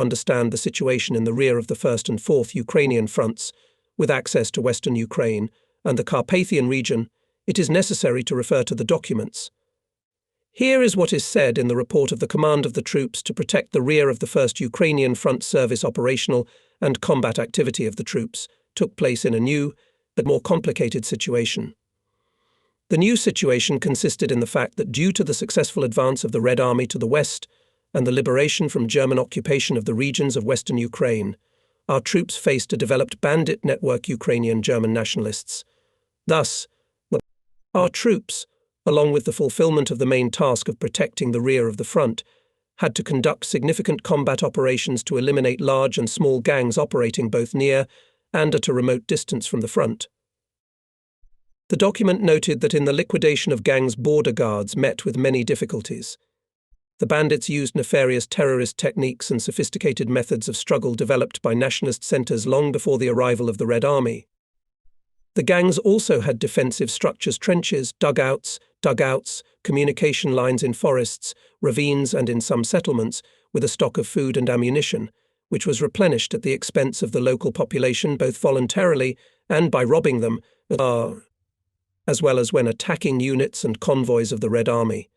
understand the situation in the rear of the 1st and 4th Ukrainian fronts, with access to western Ukraine and the Carpathian region, it is necessary to refer to the documents. Here is what is said in the report of the Command of the Troops to protect the rear of the 1st Ukrainian Front. Service operational and combat activity of the troops took place in a new, but more complicated situation. The new situation consisted in the fact that due to the successful advance of the Red Army to the west and the liberation from German occupation of the regions of western Ukraine, our troops faced a developed bandit network Ukrainian German nationalists. Thus, our troops, along with the fulfillment of the main task of protecting the rear of the front, had to conduct significant combat operations to eliminate large and small gangs operating both near and at a remote distance from the front. The document noted that in the liquidation of gangs, border guards met with many difficulties. The bandits used nefarious terrorist techniques and sophisticated methods of struggle developed by nationalist centers long before the arrival of the Red Army. The gangs also had defensive structures, trenches, dugouts, communication lines in forests, ravines and in some settlements, with a stock of food and ammunition, which was replenished at the expense of the local population both voluntarily and by robbing them, as well as when attacking units and convoys of the Red Army.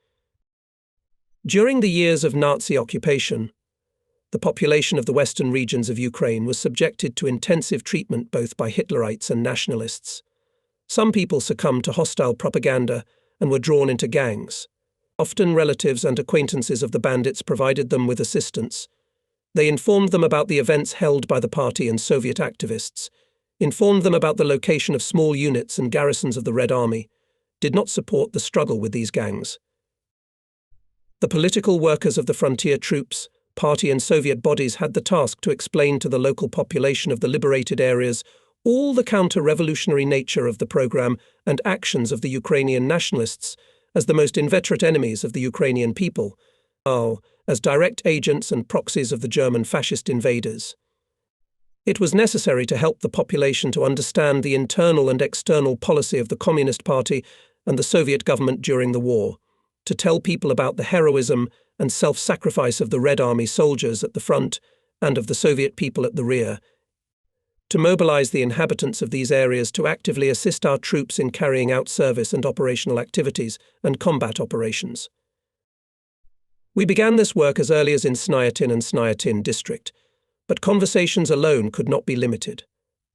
During the years of Nazi occupation, the population of the western regions of Ukraine was subjected to intensive treatment both by Hitlerites and nationalists. Some people succumbed to hostile propaganda and were drawn into gangs. Often relatives and acquaintances of the bandits provided them with assistance. They informed them about the events held by the party and Soviet activists, informed them about the location of small units and garrisons of the Red Army, did not support the struggle with these gangs. The political workers of the frontier troops, party and Soviet bodies had the task to explain to the local population of the liberated areas all the counter-revolutionary nature of the program and actions of the Ukrainian nationalists as the most inveterate enemies of the Ukrainian people, as direct agents and proxies of the German fascist invaders. It was necessary to help the population to understand the internal and external policy of the Communist Party and the Soviet government during the war, to tell people about the heroism and self-sacrifice of the Red Army soldiers at the front and of the Soviet people at the rear, to mobilize the inhabitants of these areas to actively assist our troops in carrying out service and operational activities and combat operations. We began this work as early as in Snyatin and Snyatin district, but conversations alone could not be limited.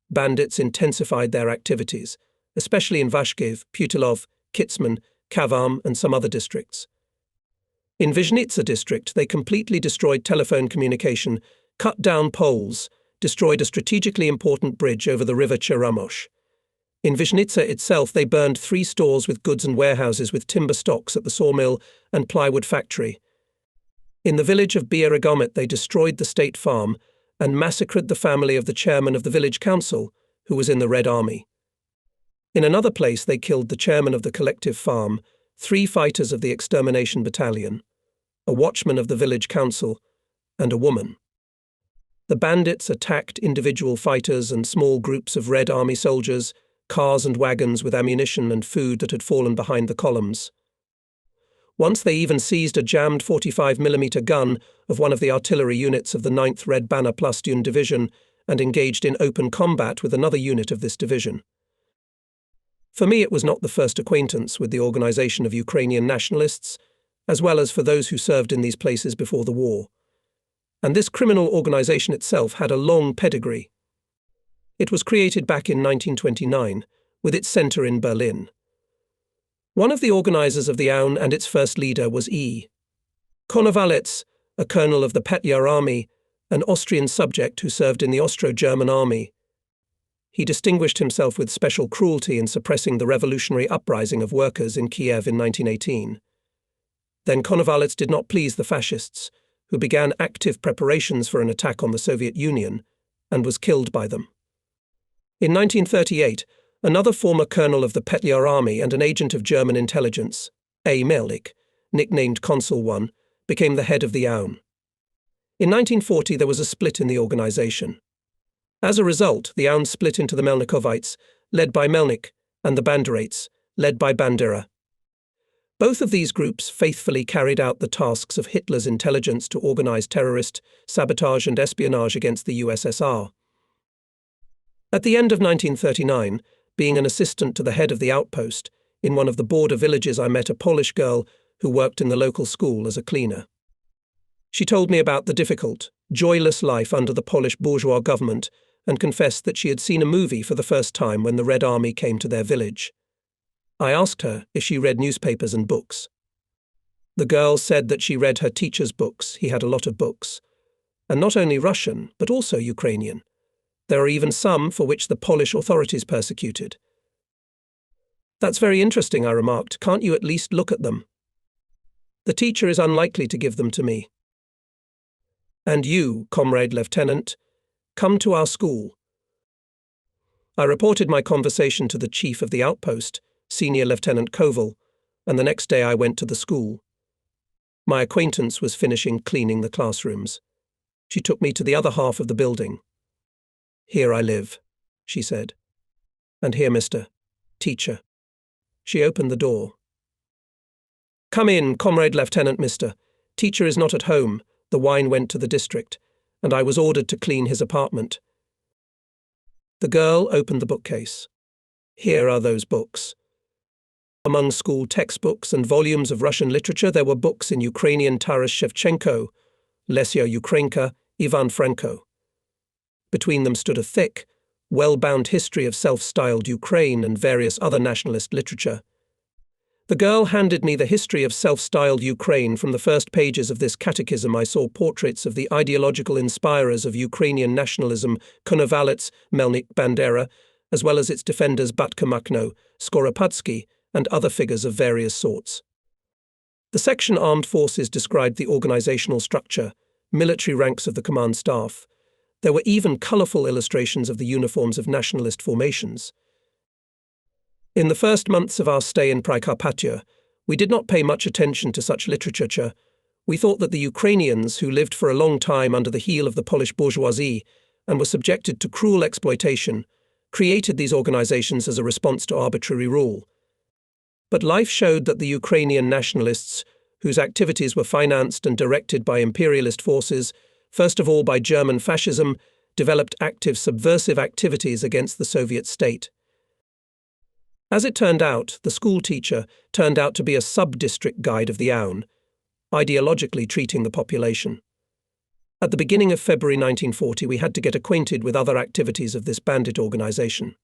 Bandits intensified their activities, especially in Vashkiv, Putilov, Kitsman, Kavam and some other districts. In Vizhnitsa district, they completely destroyed telephone communication, cut down poles, destroyed a strategically important bridge over the river Cheremosh. In Vizhnitsa itself, they burned 3 stores with goods and warehouses with timber stocks at the sawmill and plywood factory. In the village of Bieragomit, they destroyed the state farm and massacred the family of the chairman of the village council, who was in the Red Army. In another place, they killed the chairman of the collective farm, 3 fighters of the extermination battalion, a watchman of the village council, and a woman. The bandits attacked individual fighters and small groups of Red Army soldiers, cars and wagons with ammunition and food that had fallen behind the columns. Once they even seized a jammed 45mm gun of one of the artillery units of the 9th Red Banner Platoon Division and engaged in open combat with another unit of this division. For me, it was not the first acquaintance with the organization of Ukrainian nationalists, as well as for those who served in these places before the war. And this criminal organization itself had a long pedigree. It was created back in 1929, with its center in Berlin. One of the organizers of the AUN and its first leader was E. Konovalets, a colonel of the Petliar Army, an Austrian subject who served in the Austro-German army. He distinguished himself with special cruelty in suppressing the revolutionary uprising of workers in Kiev in 1918. Then Konovalets did not please the fascists, who began active preparations for an attack on the Soviet Union, and was killed by them. In 1938, another former colonel of the Petliar Army and an agent of German intelligence, A. Melnik, nicknamed Consul 1, became the head of the AUN. In 1940, there was a split in the organization. As a result, the AUN split into the Melnikovites, led by Melnik, and the Banderates, led by Bandera. Both of these groups faithfully carried out the tasks of Hitler's intelligence to organize terrorist, sabotage and espionage against the USSR. At the end of 1939, being an assistant to the head of the outpost, in one of the border villages I met a Polish girl who worked in the local school as a cleaner. She told me about the difficult, joyless life under the Polish bourgeois government and confessed that she had seen a movie for the first time when the Red Army came to their village. I asked her if she read newspapers and books. The girl said that she read her teacher's books. He had a lot of books. And not only Russian, but also Ukrainian. There are even some for which the Polish authorities persecuted. That's very interesting, I remarked. Can't you at least look at them? The teacher is unlikely to give them to me. And you, Comrade Lieutenant, come to our school. I reported my conversation to the chief of the outpost, Senior Lieutenant Koval, and the next day I went to the school. My acquaintance was finishing cleaning the classrooms. She took me to the other half of the building. Here I live, she said. And here, Mr. Teacher. She opened the door. Come in, Comrade Lieutenant, Mr. Teacher is not at home. The wine went to the district, and I was ordered to clean his apartment. The girl opened the bookcase. Here are those books. Among school textbooks and volumes of Russian literature, there were books in Ukrainian Taras Shevchenko, Lesya Ukrainka, Ivan Franko. Between them stood a thick, well-bound history of self-styled Ukraine and various other nationalist literature. The girl handed me the history of self-styled Ukraine. From the first pages of this catechism I saw portraits of the ideological inspirers of Ukrainian nationalism, Konovalets, Melnik, Bandera, as well as its defenders Batka Makhno, Skoropadsky, and other figures of various sorts. The section Armed Forces described the organizational structure, military ranks of the command staff. There were even colourful illustrations of the uniforms of nationalist formations. In the first months of our stay in Carpathia, we did not pay much attention to such literature. We thought that the Ukrainians, who lived for a long time under the heel of the Polish bourgeoisie and were subjected to cruel exploitation, created these organizations as a response to arbitrary rule. But life showed that the Ukrainian nationalists, whose activities were financed and directed by imperialist forces, first of all by German fascism, developed active subversive activities against the Soviet state. As it turned out, the school teacher turned out to be a sub-district guide of the Aun, ideologically treating the population. At the beginning of February 1940, we had to get acquainted with other activities of this bandit organization.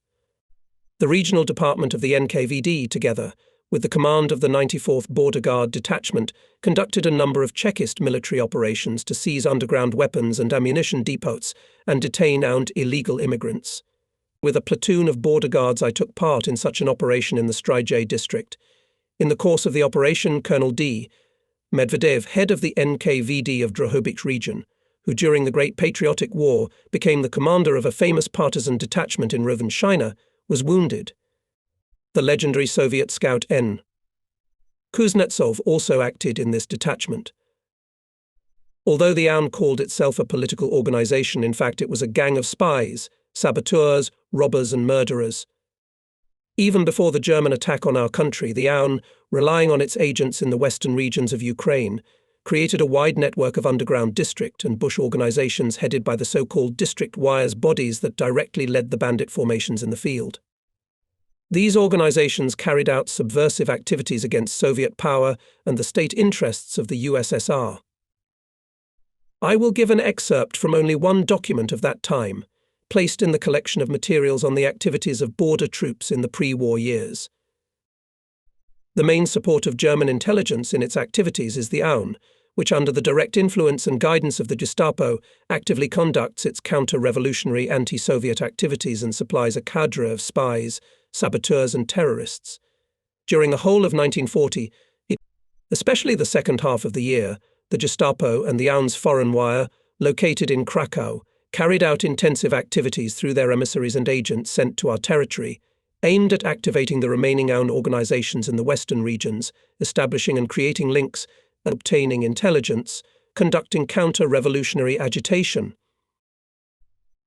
The regional department of the NKVD, together with the command of the 94th Border Guard Detachment, conducted a number of Chekist military operations to seize underground weapons and ammunition depots and detain armed illegal immigrants. With a platoon of border guards, I took part in such an operation in the Stryjay district. In the course of the operation, Colonel D. Medvedev, head of the NKVD of Drohobych region, who during the Great Patriotic War became the commander of a famous partisan detachment in Rovenshina, was wounded. The legendary Soviet scout N. Kuznetsov also acted in this detachment. Although the Aun called itself a political organization, in fact it was a gang of spies, saboteurs, robbers and murderers. Even before the German attack on our country, the Aun, relying on its agents in the western regions of Ukraine, created a wide network of underground district and bush organizations headed by the so-called district wires bodies that directly led the bandit formations in the field. These organizations carried out subversive activities against Soviet power and the state interests of the USSR. I will give an excerpt from only one document of that time, placed in the collection of materials on the activities of border troops in the pre-war years. The main support of German intelligence in its activities is the Aun, which under the direct influence and guidance of the Gestapo actively conducts its counter-revolutionary anti-Soviet activities and supplies a cadre of spies, saboteurs and terrorists. During the whole of 1940, especially the second half of the year, the Gestapo and the Aun's foreign wire, located in Krakow, carried out intensive activities through their emissaries and agents sent to our territory, aimed at activating the remaining Aun organizations in the western regions, establishing and creating links, and obtaining intelligence, conducting counter-revolutionary agitation.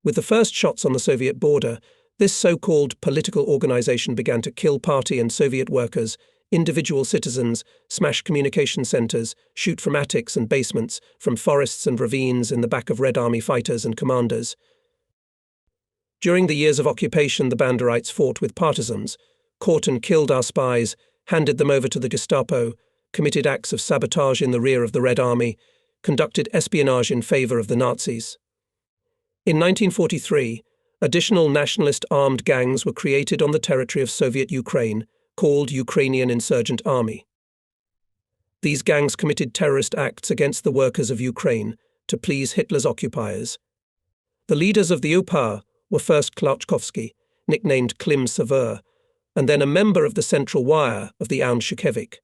With the first shots on the Soviet border, this so-called political organization began to kill party and Soviet workers, individual citizens, smash communication centers, shoot from attics and basements, from forests and ravines in the back of Red Army fighters and commanders. During the years of occupation, the Banderites fought with partisans, caught and killed our spies, handed them over to the Gestapo, committed acts of sabotage in the rear of the Red Army, conducted espionage in favor of the Nazis. In 1943, additional nationalist armed gangs were created on the territory of Soviet Ukraine, called Ukrainian Insurgent Army. These gangs committed terrorist acts against the workers of Ukraine to please Hitler's occupiers. The leaders of the UPA were first Klarchkovsky, nicknamed Klim Savur, and then a member of the Central Wire of the Aun Shukevich.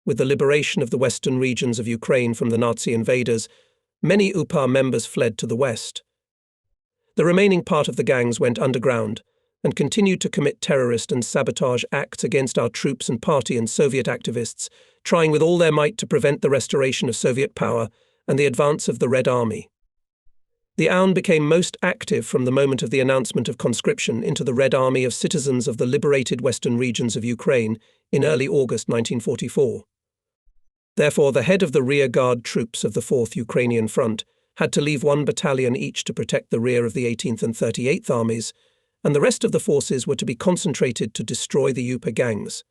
With the liberation of the western regions of Ukraine from the Nazi invaders, many UPA members fled to the west. The remaining part of the gangs went underground and continued to commit terrorist and sabotage acts against our troops and party and Soviet activists, trying with all their might to prevent the restoration of Soviet power and the advance of the Red Army. The Aun became most active from the moment of the announcement of conscription into the Red Army of citizens of the liberated western regions of Ukraine in early August 1944. Therefore, the head of the rear guard troops of the 4th Ukrainian Front had to leave 1 battalion each to protect the rear of the 18th and 38th Armies, and the rest of the forces were to be concentrated to destroy the UPA gangs.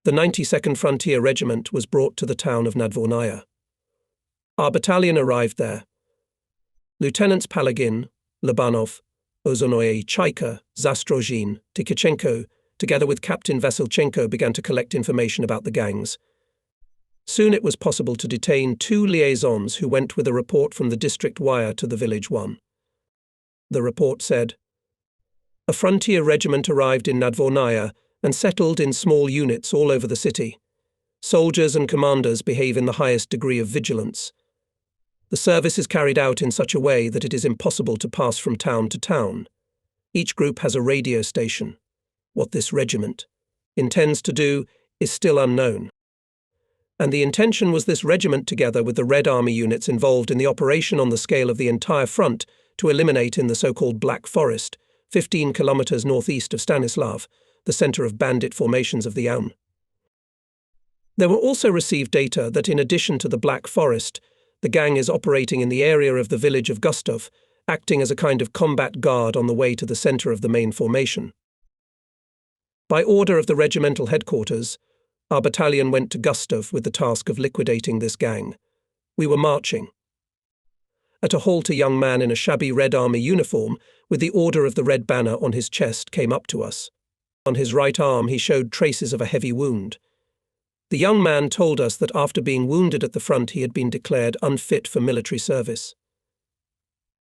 The 92nd Frontier Regiment was brought to the town of Nadvornaya. Our battalion arrived there. Lieutenants Palagin, Labanov, Ozonoye Chaika, Zastrozhin, Tikachenko, together with Captain Vasilchenko, began to collect information about the gangs. Soon it was possible to detain 2 liaisons who went with a report from the district wire to the village 1. The report said, "A frontier regiment arrived in Nadvornaya and settled in small units all over the city. Soldiers and commanders behave in the highest degree of vigilance. The service is carried out in such a way that it is impossible to pass from town to town. Each group has a radio station. What this regiment intends to do is still unknown." And the intention was this regiment, together with the Red Army units involved in the operation on the scale of the entire front, to eliminate in the so-called Black Forest, 15 kilometers northeast of Stanislav, the center of bandit formations of the Aun. There were also received data that in addition to the Black Forest, the gang is operating in the area of the village of Gustov, acting as a kind of combat guard on the way to the center of the main formation. By order of the regimental headquarters, our battalion went to Gustov with the task of liquidating this gang. We were marching. At a halt, a young man in a shabby Red Army uniform, with the Order of the Red Banner on his chest, came up to us. On his right arm he showed traces of a heavy wound. The young man told us that after being wounded at the front he had been declared unfit for military service.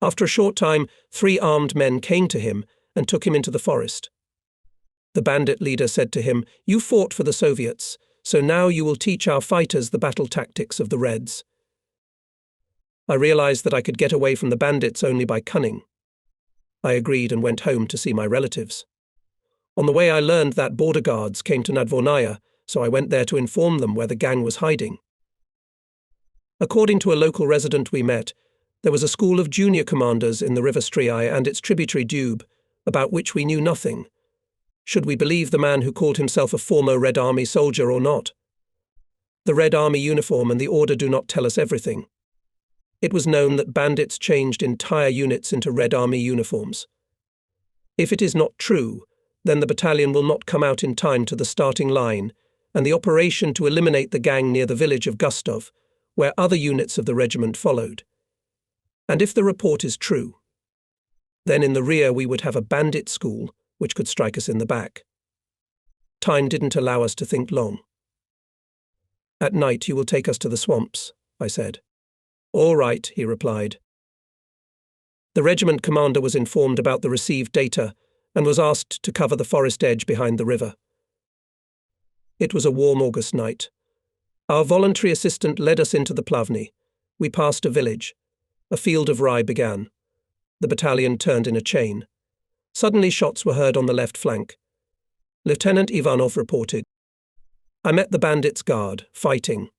After a short time, 3 armed men came to him and took him into the forest. The bandit leader said to him, "You fought for the Soviets, so now you will teach our fighters the battle tactics of the Reds." I realized that I could get away from the bandits only by cunning. I agreed and went home to see my relatives. On the way I learned that border guards came to Nadvornaya, so I went there to inform them where the gang was hiding. According to a local resident we met, there was a school of junior commanders in the river Striai and its tributary Dube, about which we knew nothing. Should we believe the man who called himself a former Red Army soldier or not? The Red Army uniform and the order do not tell us everything. It was known that bandits changed entire units into Red Army uniforms. If it is not true, then the battalion will not come out in time to the starting line, and the operation to eliminate the gang near the village of Gustov, where other units of the regiment followed. And if the report is true, then in the rear we would have a bandit school which could strike us in the back. Time didn't allow us to think long. "At night you will take us to the swamps," I said. "All right," he replied. The regiment commander was informed about the received data and was asked to cover the forest edge behind the river. It was a warm August night. Our voluntary assistant led us into the Plavny. We passed a village. A field of rye began. The battalion turned in a chain. Suddenly shots were heard on the left flank. Lieutenant Ivanov reported. I met the bandits' guard, fighting.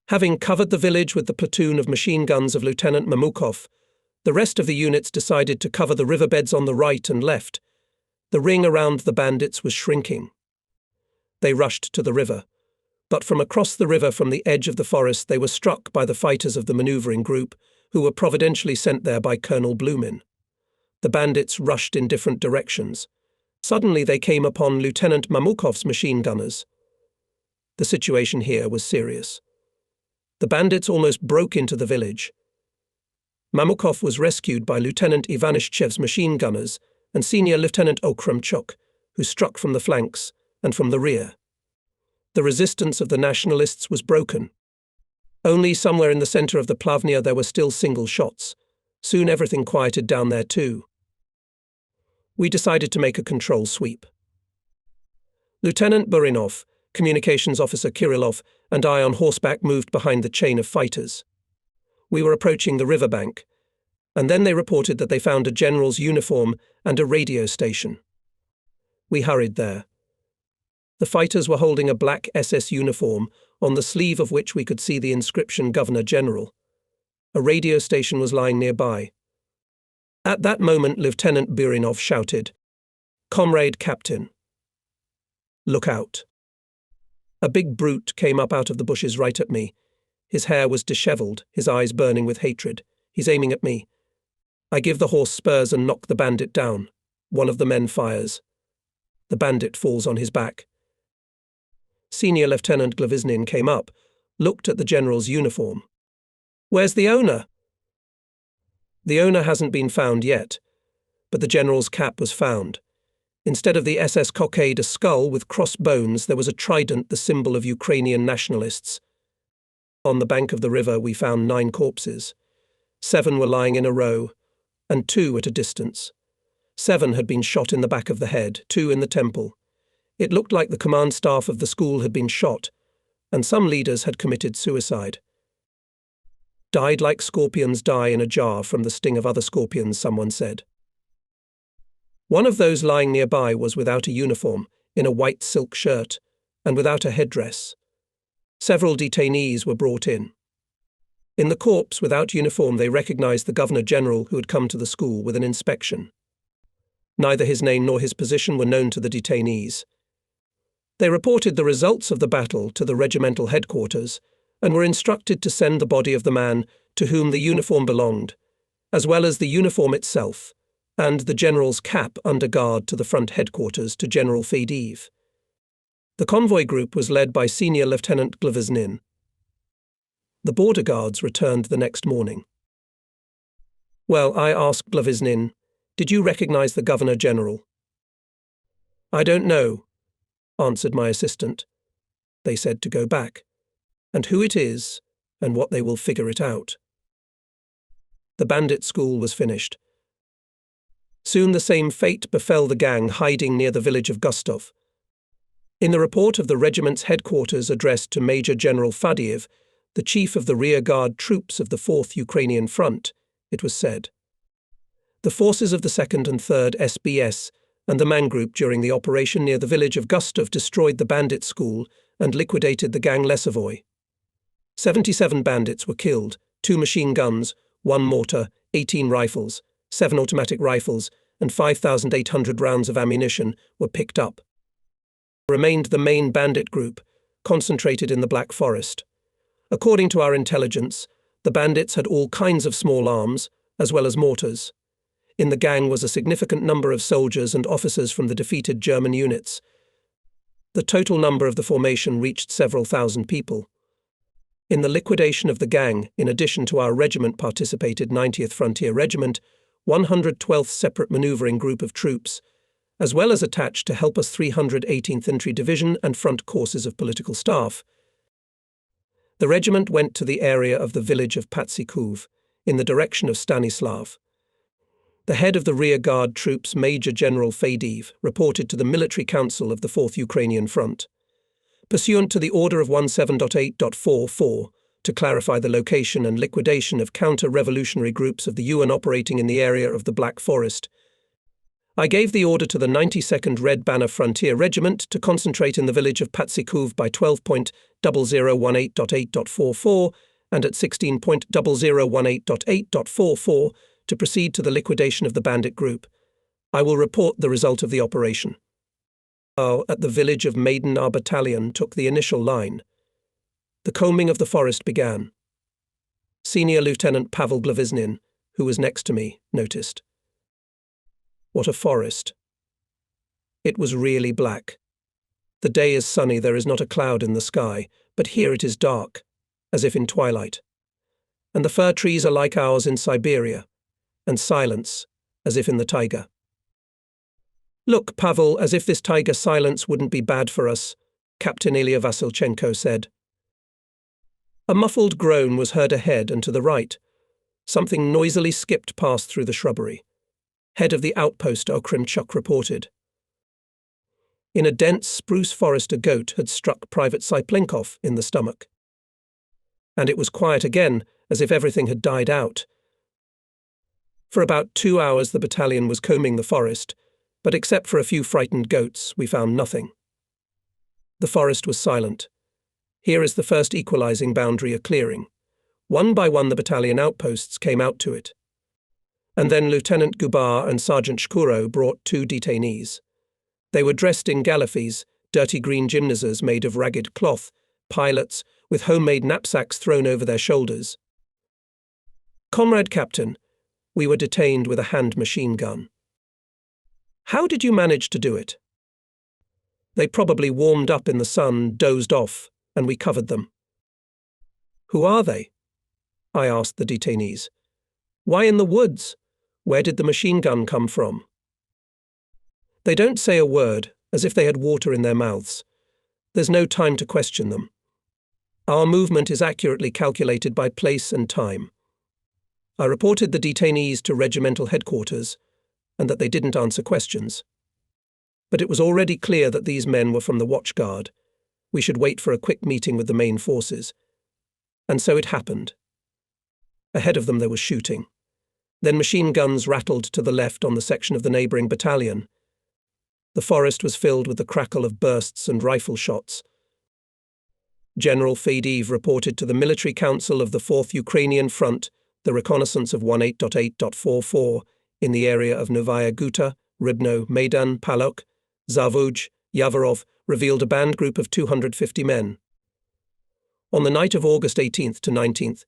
Having covered the village with the platoon of machine guns of Lieutenant Mamukov, the rest of the units decided to cover the riverbeds on the right and left. The ring around the bandits was shrinking. They rushed to the river, but from across the river from the edge of the forest they were struck by the fighters of the manoeuvring group, who were providentially sent there by Colonel Blumin. The bandits rushed in different directions. Suddenly they came upon Lieutenant Mamukov's machine gunners. The situation here was serious. The bandits almost broke into the village. Mamukov was rescued by Lieutenant Ivanishchev's machine gunners and Senior Lieutenant Okramchuk, who struck from the flanks and from the rear. The resistance of the nationalists was broken. Only somewhere in the centre of the Plavnia there were still single shots. Soon everything quieted down there too. We decided to make a control sweep. Lieutenant Burinov, Communications Officer Kirillov, and I on horseback moved behind the chain of fighters. We were approaching the riverbank, and then they reported that they found a general's uniform and a radio station. We hurried there. The fighters were holding a black SS uniform, on the sleeve of which we could see the inscription Governor General. A radio station was lying nearby. At that moment Lieutenant Burinov shouted, "Comrade Captain, look out." A big brute came up out of the bushes right at me. His hair was dishevelled, his eyes burning with hatred. He's aiming at me. I give the horse spurs and knock the bandit down. One of the men fires. The bandit falls on his back. Senior Lieutenant Glaviznin came up, looked at the general's uniform. "Where's the owner?" "The owner hasn't been found yet, but the general's cap was found. Instead of the SS cockade, a skull with crossed bones, there was a trident, the symbol of Ukrainian nationalists. On the bank of the river we found 9 corpses. 7 were lying in a row, and 2 at a distance. 7 had been shot in the back of the head, 2 in the temple. It looked like the command staff of the school had been shot, and some leaders had committed suicide. Died like scorpions die in a jar from the sting of other scorpions, someone said. One of those lying nearby was without a uniform, in a white silk shirt, and without a headdress. Several detainees were brought in. In the corpse, without uniform, they recognized the Governor-General who had come to the school with an inspection. Neither his name nor his position were known to the detainees. They reported the results of the battle to the regimental headquarters and were instructed to send the body of the man to whom the uniform belonged, as well as the uniform itself, and the general's cap under guard to the front headquarters to General Fediv. The convoy group was led by Senior Lieutenant Glaviznin. The border guards returned the next morning. "Well," I asked Glaviznin, "did you recognize the Governor-General?" "I don't know," answered my assistant. They said to go back, and who it is, and what they will figure it out. The bandit school was finished. Soon the same fate befell the gang hiding near the village of Gustov. In the report of the regiment's headquarters addressed to Major General Fadiev, the chief of the rearguard troops of the 4th Ukrainian Front, it was said, "The forces of the 2nd and 3rd SBS and the man group during the operation near the village of Gustov destroyed the bandit school and liquidated the gang Lesovoy. 77 bandits were killed, 2 machine guns, 1 mortar, 18 rifles, 7 automatic rifles, and 5,800 rounds of ammunition were picked up. Remained the main bandit group, concentrated in the Black Forest. According to our intelligence, the bandits had all kinds of small arms, as well as mortars. In the gang was a significant number of soldiers and officers from the defeated German units. The total number of the formation reached several thousand people. In the liquidation of the gang, in addition to our regiment participated 90th Frontier Regiment, 112th Separate Manoeuvring Group of troops, as well as attached to help us 318th Infantry Division and front courses of political staff. The regiment went to the area of the village of Patsikov, in the direction of Stanislav. The head of the rearguard troops, Major General Fediv, reported to the Military Council of the 4th Ukrainian Front. Pursuant to the order of 17.8.44, to clarify the location and liquidation of counter-revolutionary groups of the UN operating in the area of the Black Forest, I gave the order to the 92nd Red Banner Frontier Regiment to concentrate in the village of Patsikov by 12.0018.8.44 and at 16.0018.8.44 to proceed to the liquidation of the bandit group. I will report the result of the operation. At the village of Maiden, our battalion took the initial line. The combing of the forest began. Senior Lieutenant Pavel Glaviznin, who was next to me, noticed. What a forest. It was really black. The day is sunny, there is not a cloud in the sky, but here it is dark, as if in twilight. And the fir trees are like ours in Siberia, and silence, as if in the taiga. Look, Pavel, as if this taiga silence wouldn't be bad for us, Captain Ilya Vasilchenko said. A muffled groan was heard ahead and to the right. Something noisily skipped past through the shrubbery. Head of the outpost Okremchuk reported. In a dense spruce forest a goat had struck Private Siplenkov in the stomach. And it was quiet again, as if everything had died out. For about 2 hours the battalion was combing the forest, but except for a few frightened goats, we found nothing. The forest was silent. Here is the first equalizing boundary a clearing. One by one the battalion outposts came out to it. And then Lieutenant Gubar and Sergeant Shkuro brought 2 detainees. They were dressed in galifes, dirty green gymnasies made of ragged cloth, pilots, with homemade knapsacks thrown over their shoulders. Comrade Captain, we were detained with a hand machine gun. How did you manage to do it? They probably warmed up in the sun, dozed off, and we covered them. Who are they? I asked the detainees. Why in the woods? Where did the machine gun come from? They don't say a word, as if they had water in their mouths. There's no time to question them. Our movement is accurately calculated by place and time. I reported the detainees to regimental headquarters, and that they didn't answer questions. But it was already clear that these men were from the watchguard. We should wait for a quick meeting with the main forces. And so it happened. Ahead of them there was shooting. Then machine guns rattled to the left on the section of the neighbouring battalion. The forest was filled with the crackle of bursts and rifle shots. General Fediev reported to the Military Council of the 4th Ukrainian Front the reconnaissance of 18.8.44 in the area of Novaya Guta, Ribno, Maidan, Palok, Zavuj, Yavorov revealed a band group of 250 men. On the night of August 18th to 19th,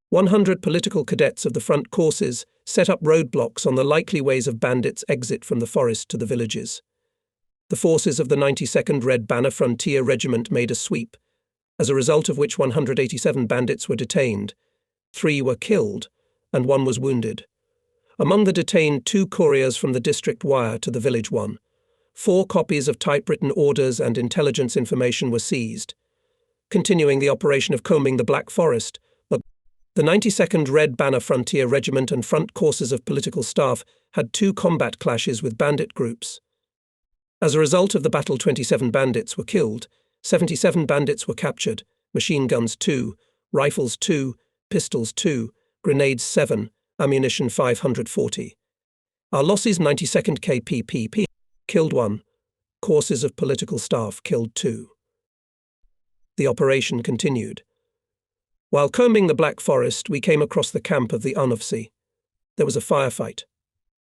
100 political cadets of the front courses set up roadblocks on the likely ways of bandits' exit from the forest to the villages. The forces of the 92nd Red Banner Frontier Regiment made a sweep, as a result of which 187 bandits were detained, 3 were killed, and 1 was wounded. Among the detained, 2 couriers from the district wire to the village one. 4 copies of typewritten orders and intelligence information were seized. Continuing the operation of combing the Black Forest, the 92nd Red Banner Frontier Regiment and front courses of political staff had 2 combat clashes with bandit groups. As a result of the battle, 27 bandits were killed, 77 bandits were captured, machine guns 2, rifles 2, pistols 2, grenades 7, ammunition 540. Our losses: 92nd KPPP killed 1, courses of political staff killed 2. The operation continued. While combing the Black Forest, we came across the camp of the Unovci. There was a firefight.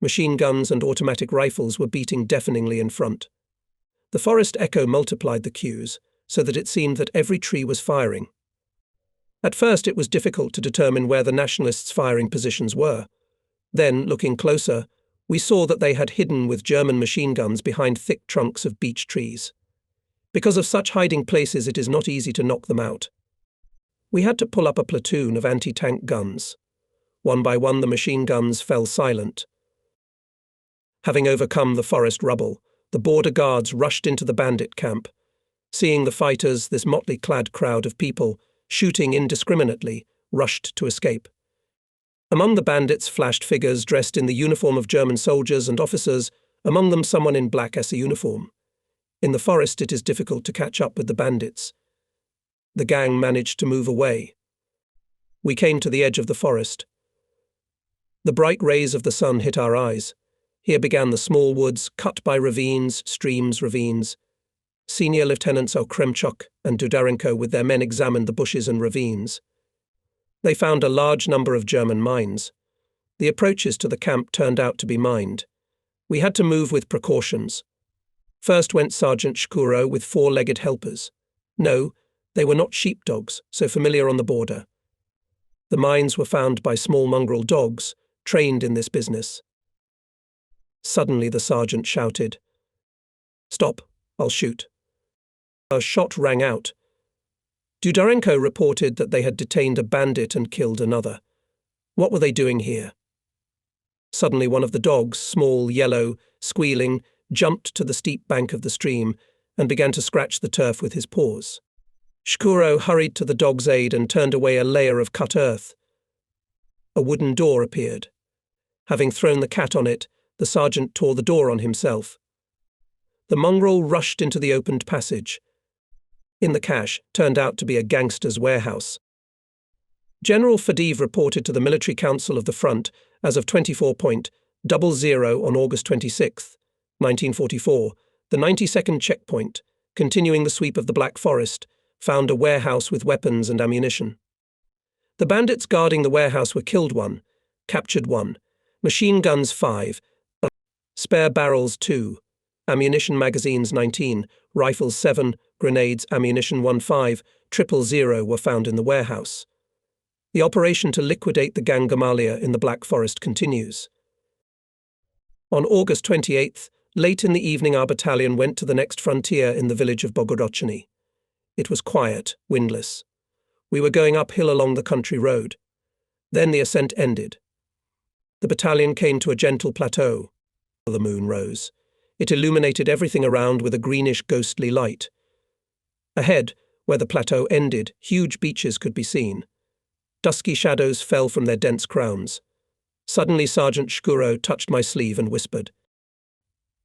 Machine guns and automatic rifles were beating deafeningly in front. The forest echo multiplied the cues, so that it seemed that every tree was firing. At first it was difficult to determine where the nationalists' firing positions were. Then, looking closer, we saw that they had hidden with German machine guns behind thick trunks of beech trees. Because of such hiding places, it is not easy to knock them out. We had to pull up a platoon of anti-tank guns. One by one the machine guns fell silent. Having overcome the forest rubble, the border guards rushed into the bandit camp. Seeing the fighters, this motley-clad crowd of people, shooting indiscriminately, rushed to escape. Among the bandits flashed figures dressed in the uniform of German soldiers and officers, among them someone in black SA uniform. In the forest it is difficult to catch up with the bandits. The gang managed to move away. We came to the edge of the forest. The bright rays of the sun hit our eyes. Here began the small woods, cut by ravines, streams, ravines. Senior Lieutenants Okremchuk and Dudarenko with their men examined the bushes and ravines. They found a large number of German mines. The approaches to the camp turned out to be mined. We had to move with precautions. First went Sergeant Shkuro with four-legged helpers. No, they were not sheepdogs, so familiar on the border. The mines were found by small mongrel dogs, trained in this business. Suddenly the sergeant shouted, "Stop, I'll shoot." A shot rang out. Dudarenko reported that they had detained a bandit and killed another. What were they doing here? Suddenly one of the dogs, small, yellow, squealing, jumped to the steep bank of the stream and began to scratch the turf with his paws. Shkuro hurried to the dog's aid and turned away a layer of cut earth. A wooden door appeared. Having thrown the cat on it, the sergeant tore the door on himself. The mongrel rushed into the opened passage. In the cache turned out to be a gangster's warehouse. General Fadiv reported to the Military Council of the Front as of 24.00 on August 26, 1944, the 92nd checkpoint, continuing the sweep of the Black Forest, found a warehouse with weapons and ammunition. The bandits guarding the warehouse were killed 1, captured 1, machine guns 5, spare barrels 2, ammunition magazines 19, rifles 7, grenades, ammunition 15,000 were found in the warehouse. The operation to liquidate the gang Gamalia in the Black Forest continues. On August 28th, late in the evening, our battalion went to the next frontier in the village of Bugaychik. It was quiet, windless. We were going uphill along the country road. Then the ascent ended. The battalion came to a gentle plateau. The moon rose. It illuminated everything around with a greenish, ghostly light. Ahead, where the plateau ended, huge beeches could be seen. Dusky shadows fell from their dense crowns. Suddenly Sergeant Shkuro touched my sleeve and whispered,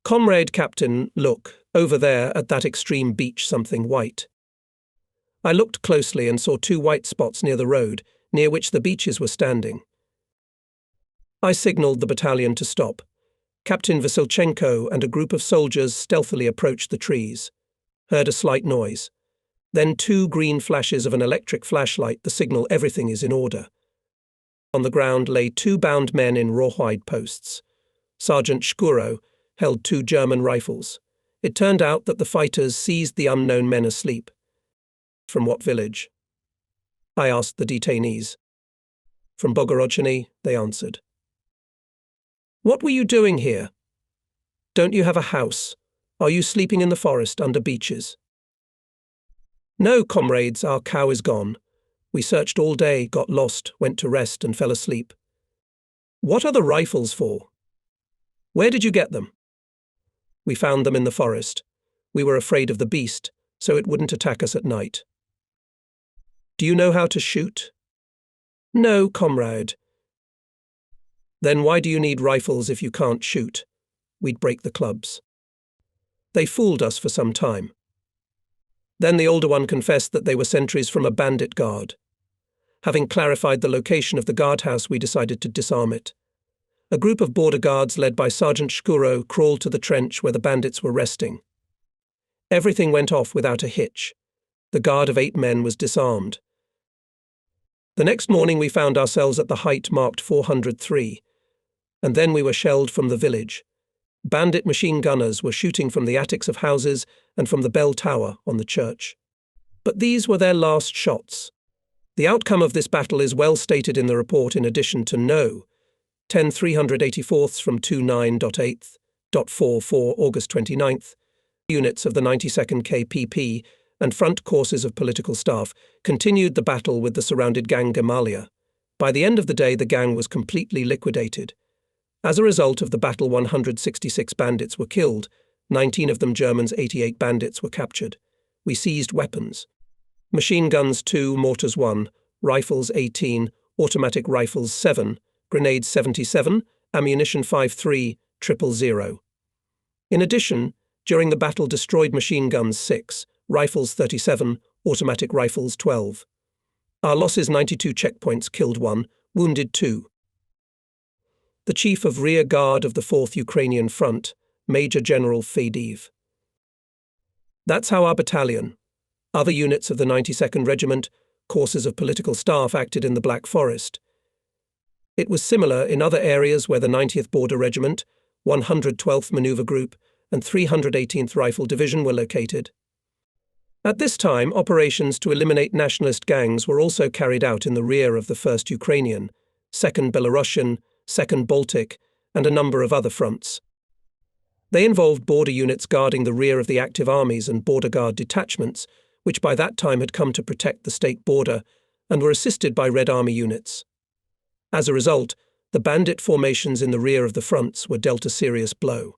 "Comrade Captain, look, over there at that extreme beach, something white." I looked closely and saw 2 white spots near the road, near which the beeches were standing. I signalled the battalion to stop. Captain Vasilchenko and a group of soldiers stealthily approached the trees. Heard a slight noise. Then 2 green flashes of an electric flashlight, the signal everything is in order. On the ground lay 2 bound men in rawhide posts. Sergeant Shkuro held 2 German rifles. It turned out that the fighters seized the unknown men asleep. From what village? I asked the detainees. From Bugaychik, they answered. What were you doing here? Don't you have a house? Are you sleeping in the forest under beeches? No, comrades, our cow is gone. We searched all day, got lost, went to rest and fell asleep. What are the rifles for? Where did you get them? We found them in the forest. We were afraid of the beast, so it wouldn't attack us at night. Do you know how to shoot? No, comrade. Then why do you need rifles if you can't shoot? We'd break the clubs. They fooled us for some time. Then the older one confessed that they were sentries from a bandit guard. Having clarified the location of the guardhouse, we decided to disarm it. A group of border guards led by Sergeant Shkuro crawled to the trench where the bandits were resting. Everything went off without a hitch. The guard of 8 men was disarmed. The next morning we found ourselves at the height marked 403, and then we were shelled from the village. Bandit machine gunners were shooting from the attics of houses and from the bell tower on the church. But these were their last shots. The outcome of this battle is well stated in the report in addition to No. 10/384 from 29.8.44 August 29th. Units of the 92nd KPP and front courses of political staff continued the battle with the surrounded gang Gamalia. By the end of the day, the gang was completely liquidated. As a result of the battle, 166 bandits were killed, 19 of them Germans, 88 bandits were captured. We seized weapons. Machine guns 2, mortars 1, rifles 18, automatic rifles 7, grenades 77, ammunition 53,000. In addition, during the battle destroyed machine guns 6, rifles 37, automatic rifles 12. Our losses 92 checkpoints, killed 1, wounded 2. The Chief of Rear Guard of the 4th Ukrainian Front, Major General Fadiv. That's how our battalion, other units of the 92nd Regiment, courses of political staff acted in the Black Forest. It was similar in other areas where the 90th Border Regiment, 112th Maneuver Group, and 318th Rifle Division were located. At this time, operations to eliminate nationalist gangs were also carried out in the rear of the 1st Ukrainian, 2nd Belarusian, 2nd Baltic, and a number of other fronts. They involved border units guarding the rear of the active armies and border guard detachments, which by that time had come to protect the state border, and were assisted by Red Army units. As a result, the bandit formations in the rear of the fronts were dealt a serious blow.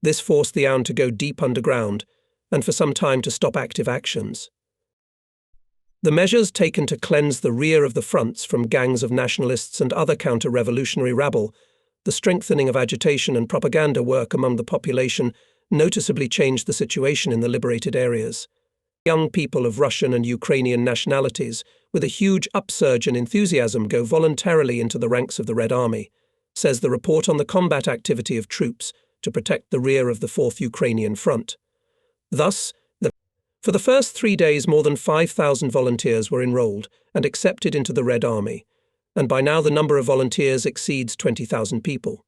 This forced the AUN to go deep underground, and for some time to stop active actions. The measures taken to cleanse the rear of the fronts from gangs of nationalists and other counter-revolutionary rabble, the strengthening of agitation and propaganda work among the population noticeably changed the situation in the liberated areas. Young people of Russian and Ukrainian nationalities, with a huge upsurge in enthusiasm, go voluntarily into the ranks of the Red Army, says the report on the combat activity of troops to protect the rear of the 4th Ukrainian Front. Thus, for the first 3 days more than 5,000 volunteers were enrolled and accepted into the Red Army, and by now the number of volunteers exceeds 20,000 people.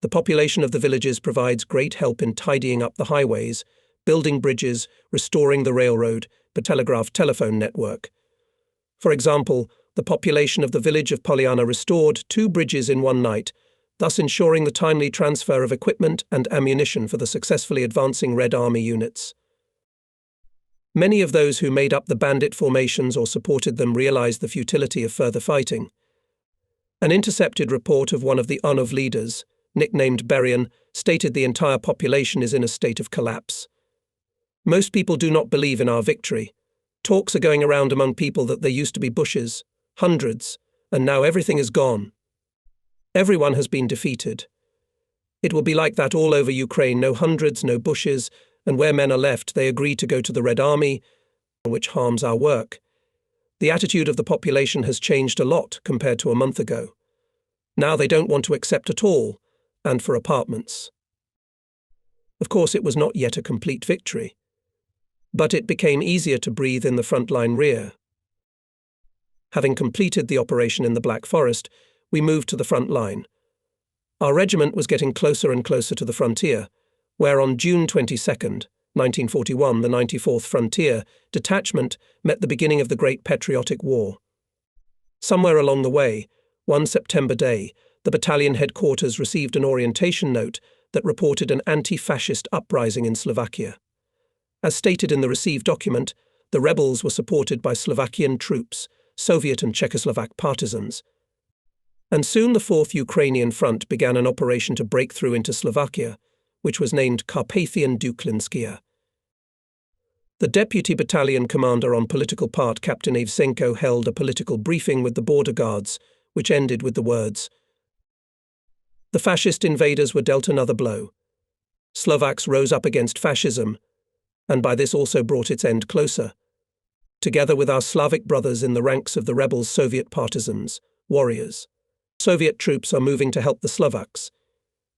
The population of the villages provides great help in tidying up the highways, building bridges, restoring the railroad, the telephone network. For example, the population of the village of Polyana restored 2 bridges in one night, thus ensuring the timely transfer of equipment and ammunition for the successfully advancing Red Army units. Many of those who made up the bandit formations or supported them realized the futility of further fighting. An intercepted report of one of the UNOV leaders, nicknamed Beryan, stated the entire population is in a state of collapse. Most people do not believe in our victory. Talks are going around among people that there used to be bushes, hundreds, and now everything is gone. Everyone has been defeated. It will be like that all over Ukraine, no hundreds, no bushes, and where men are left, they agree to go to the Red Army, which harms our work. The attitude of the population has changed a lot compared to a month ago. Now they don't want to accept at all, and for apartments. Of course, it was not yet a complete victory, but it became easier to breathe in the frontline rear. Having completed the operation in the Black Forest, we moved to the front line. Our regiment was getting closer and closer to the frontier, where on June 22nd, 1941, the 94th Frontier Detachment met the beginning of the Great Patriotic War. Somewhere along the way, one September day, the battalion headquarters received an orientation note that reported an anti-fascist uprising in Slovakia. As stated in the received document, the rebels were supported by Slovakian troops, Soviet and Czechoslovak partisans, and soon the 4th Ukrainian Front began an operation to break through into Slovakia, which was named Carpathian Duklinskia. The deputy battalion commander on political part, Captain Evsenko, held a political briefing with the border guards, which ended with the words, "The fascist invaders were dealt another blow. Slovaks rose up against fascism, and by this also brought its end closer. Together with our Slavic brothers in the ranks of the rebels' Soviet partisans, warriors, Soviet troops are moving to help the Slovaks.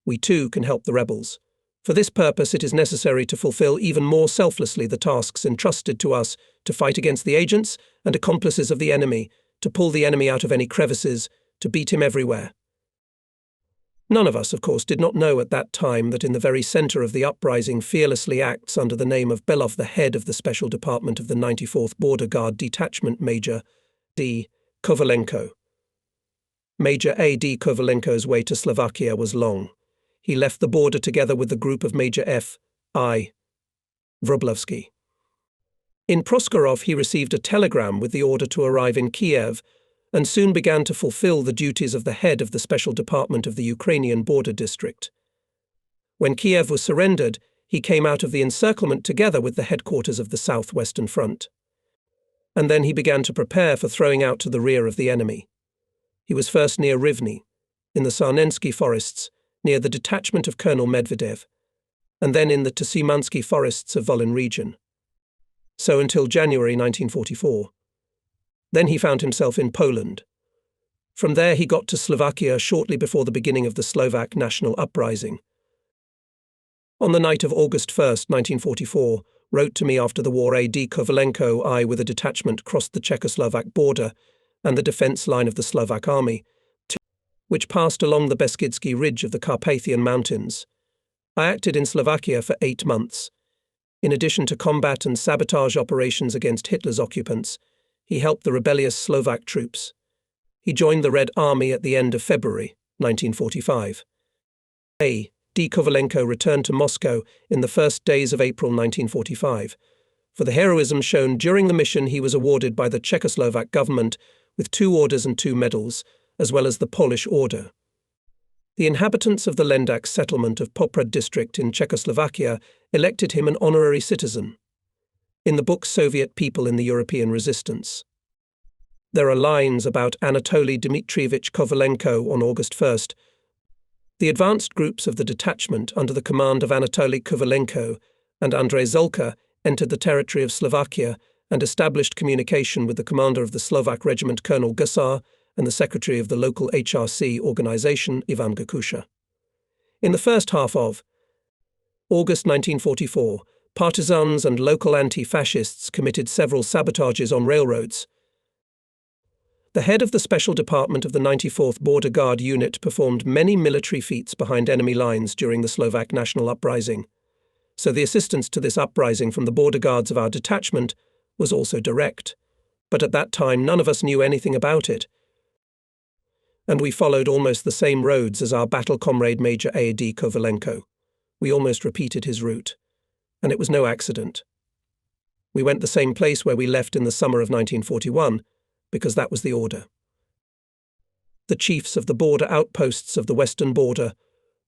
We too can help the rebels. For this purpose it is necessary to fulfill even more selflessly the tasks entrusted to us to fight against the agents and accomplices of the enemy, to pull the enemy out of any crevices, to beat him everywhere." None of us, of course, did not know at that time that in the very center of the uprising fearlessly acts under the name of Belov the head of the Special Department of the 94th Border Guard Detachment, Major D. Kovalenko. Major A.D. Kovalenko's way to Slovakia was long. He left the border together with the group of Major F.I. Wróblewski. In Proskorov he received a telegram with the order to arrive in Kiev, and soon began to fulfill the duties of the head of the Special Department of the Ukrainian Border District. When Kiev was surrendered, he came out of the encirclement together with the headquarters of the Southwestern Front. And then he began to prepare for throwing out to the rear of the enemy. He was first near Rivne, in the Sarnensky forests, near the detachment of Colonel Medvedev, and then in the Tusimansky forests of Volyn region. So until January 1944. Then he found himself in Poland. From there he got to Slovakia shortly before the beginning of the Slovak national uprising. On the night of August 1st, 1944, wrote to me after the war A.D. Kovalenko, I with a detachment crossed the Czechoslovak border and the defence line of the Slovak army. which passed along the Beskidsky Ridge of the Carpathian Mountains. I acted in Slovakia for 8 months. In addition to combat and sabotage operations against Hitler's occupants, he helped the rebellious Slovak troops. He joined the Red Army at the end of February 1945. D. Kovalenko returned to Moscow in the first days of April 1945. For the heroism shown during the mission, he was awarded by the Czechoslovak government with 2 orders and 2 medals, as well as the Polish Order. The inhabitants of the Lendac settlement of Poprad district in Czechoslovakia elected him an honorary citizen. In the book Soviet People in the European Resistance, there are lines about Anatoly Dmitrievich Kovalenko on August 1st. The advanced groups of the detachment under the command of Anatoly Kovalenko and Andrei Zulka entered the territory of Slovakia and established communication with the commander of the Slovak regiment, Colonel Gusar, and the secretary of the local HRC organization, Ivan Gakusha. In the first half of August 1944, partisans and local anti-fascists committed several sabotages on railroads. The head of the Special Department of the 94th Border Guard Unit performed many military feats behind enemy lines during the Slovak national uprising. So the assistance to this uprising from the border guards of our detachment was also direct. But at that time none of us knew anything about it. And we followed almost the same roads as our battle comrade Major A.D. Kovalenko. We almost repeated his route. And it was no accident. We went the same place where we left in the summer of 1941, because that was the order. The chiefs of the border outposts of the western border,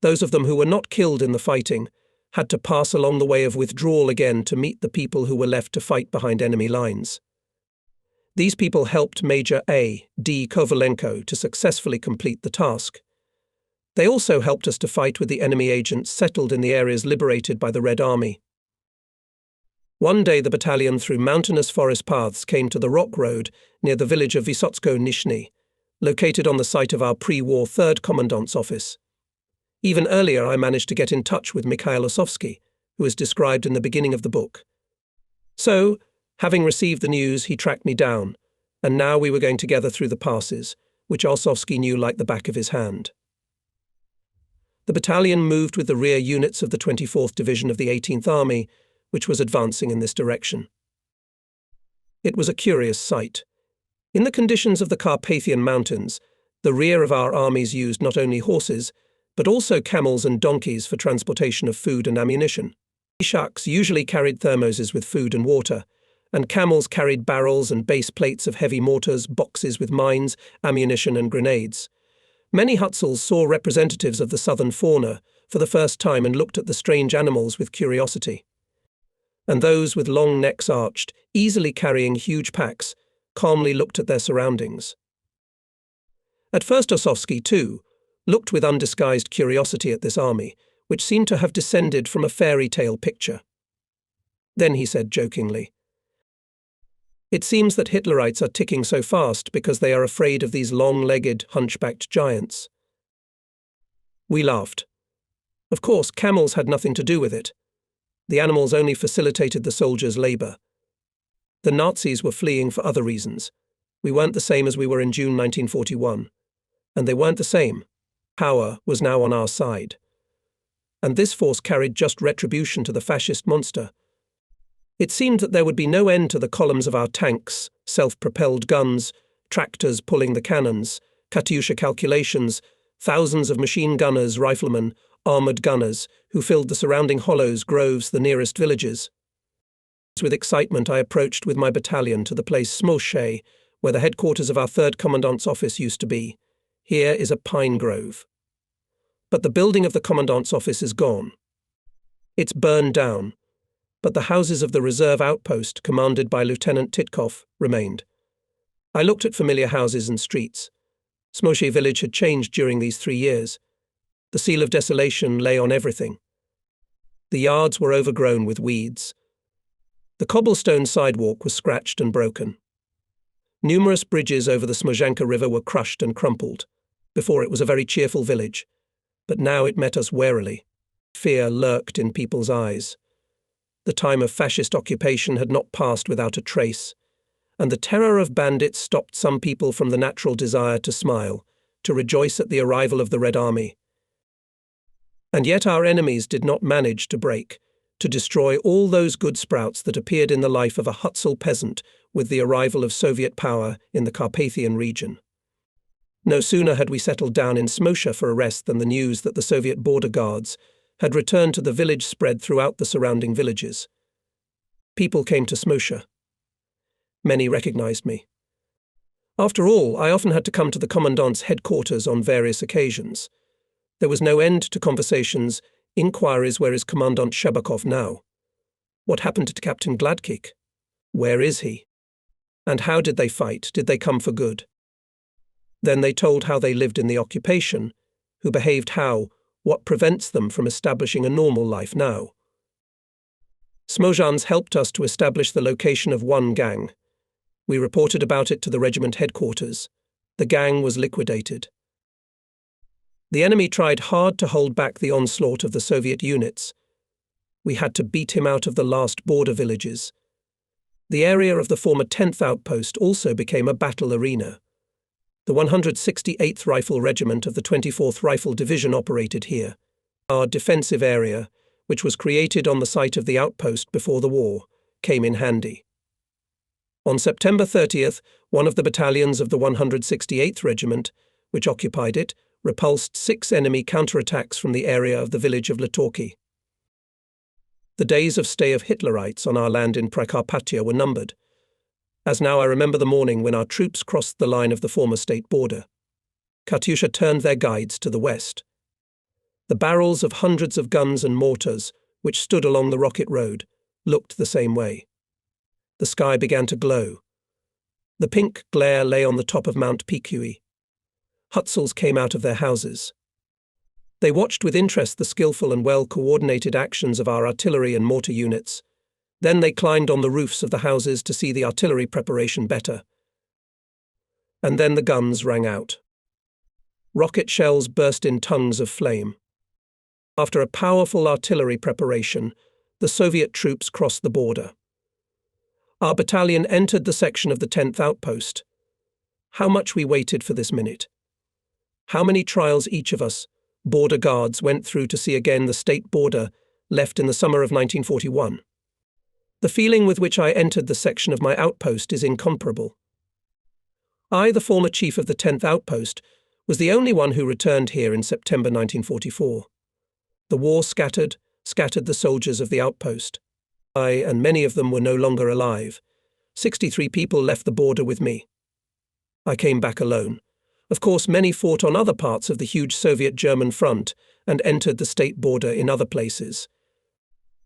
those of them who were not killed in the fighting, had to pass along the way of withdrawal again to meet the people who were left to fight behind enemy lines. These people helped Major A.D. Kovalenko to successfully complete the task. They also helped us to fight with the enemy agents settled in the areas liberated by the Red Army. One day the battalion through mountainous forest paths came to the rock road near the village of Vysotsko-Nishny, located on the site of our pre-war 3rd Commandant's office. Even earlier I managed to get in touch with Mikhail Osowski, who is described in the beginning of the book. So, having received the news, he tracked me down, and now we were going together through the passes, which Osowski knew like the back of his hand. The battalion moved with the rear units of the 24th Division of the 18th Army, which was advancing in this direction. It was a curious sight. In the conditions of the Carpathian Mountains, the rear of our armies used not only horses, but also camels and donkeys for transportation of food and ammunition. Ishaks usually carried thermoses with food and water, and camels carried barrels and base plates of heavy mortars, boxes with mines, ammunition and grenades. Many Hutsuls saw representatives of the southern fauna for the first time and looked at the strange animals with curiosity. And those with long necks arched, easily carrying huge packs, calmly looked at their surroundings. At first Osowski, too, looked with undisguised curiosity at this army, which seemed to have descended from a fairy tale picture. Then he said jokingly, "It seems that Hitlerites are ticking so fast because they are afraid of these long-legged, hunchbacked giants." We laughed. Of course, camels had nothing to do with it. The animals only facilitated the soldiers' labor. The Nazis were fleeing for other reasons. We weren't the same as we were in June 1941. And they weren't the same. Power was now on our side. And this force carried just retribution to the fascist monster. It seemed that there would be no end to the columns of our tanks, self-propelled guns, tractors pulling the cannons, Katyusha calculations, thousands of machine gunners, riflemen, armoured gunners, who filled the surrounding hollows, groves, the nearest villages. With excitement I approached with my battalion to the place Smolshay, where the headquarters of our 3rd Commandant's office used to be. Here is a pine grove. But the building of the Commandant's office is gone. It's burned down, but the houses of the reserve outpost, commanded by Lieutenant Titkov, remained. I looked at familiar houses and streets. Smolshay village had changed during these 3 years. The seal of desolation lay on everything. The yards were overgrown with weeds. The cobblestone sidewalk was scratched and broken. Numerous bridges over the Smozhanka River were crushed and crumpled. Before it was a very cheerful village, but now it met us warily. Fear lurked in people's eyes. The time of fascist occupation had not passed without a trace, and the terror of bandits stopped some people from the natural desire to smile, to rejoice at the arrival of the Red Army. And yet our enemies did not manage to break, to destroy all those good sprouts that appeared in the life of a Hutsul peasant with the arrival of Soviet power in the Carpathian region. No sooner had we settled down in Smosha for a rest than the news that the Soviet border guards had returned to the village spread throughout the surrounding villages. People came to Smosha. Many recognized me. After all, I often had to come to the commandant's headquarters on various occasions. There was no end to conversations, inquiries: where is Commandant Shebakov now? What happened to Captain Gladkik? Where is he? And how did they fight? Did they come for good? Then they told how they lived in the occupation, who behaved how, what prevents them from establishing a normal life now. Smozhans helped us to establish the location of one gang. We reported about it to the regiment headquarters. The gang was liquidated. The enemy tried hard to hold back the onslaught of the Soviet units. We had to beat him out of the last border villages. The area of the former 10th outpost also became a battle arena. The 168th Rifle Regiment of the 24th Rifle Division operated here. Our defensive area, which was created on the site of the outpost before the war, came in handy. On September 30th, one of the battalions of the 168th Regiment, which occupied it, repulsed 6 enemy counterattacks from the area of the village of Letorki. The days of stay of Hitlerites on our land in Prekarpatia were numbered. As now I remember the morning when our troops crossed the line of the former state border. Katyusha turned their guides to the west. The barrels of hundreds of guns and mortars, which stood along the rocket road, looked the same way. The sky began to glow. The pink glare lay on the top of Mount Pikui. Hutsuls came out of their houses. They watched with interest the skillful and well-coordinated actions of our artillery and mortar units. Then they climbed on the roofs of the houses to see the artillery preparation better. And then the guns rang out. Rocket shells burst in tongues of flame. After a powerful artillery preparation, the Soviet troops crossed the border. Our battalion entered the section of the 10th outpost. How much we waited for this minute. How many trials each of us, border guards, went through to see again the state border left in the summer of 1941. The feeling with which I entered the section of my outpost is incomparable. I, the former chief of the 10th outpost, was the only one who returned here in September 1944. The war scattered the soldiers of the outpost. I and many of them were no longer alive. 63 people left the border with me. I came back alone. Of course, many fought on other parts of the huge Soviet-German front and entered the state border in other places.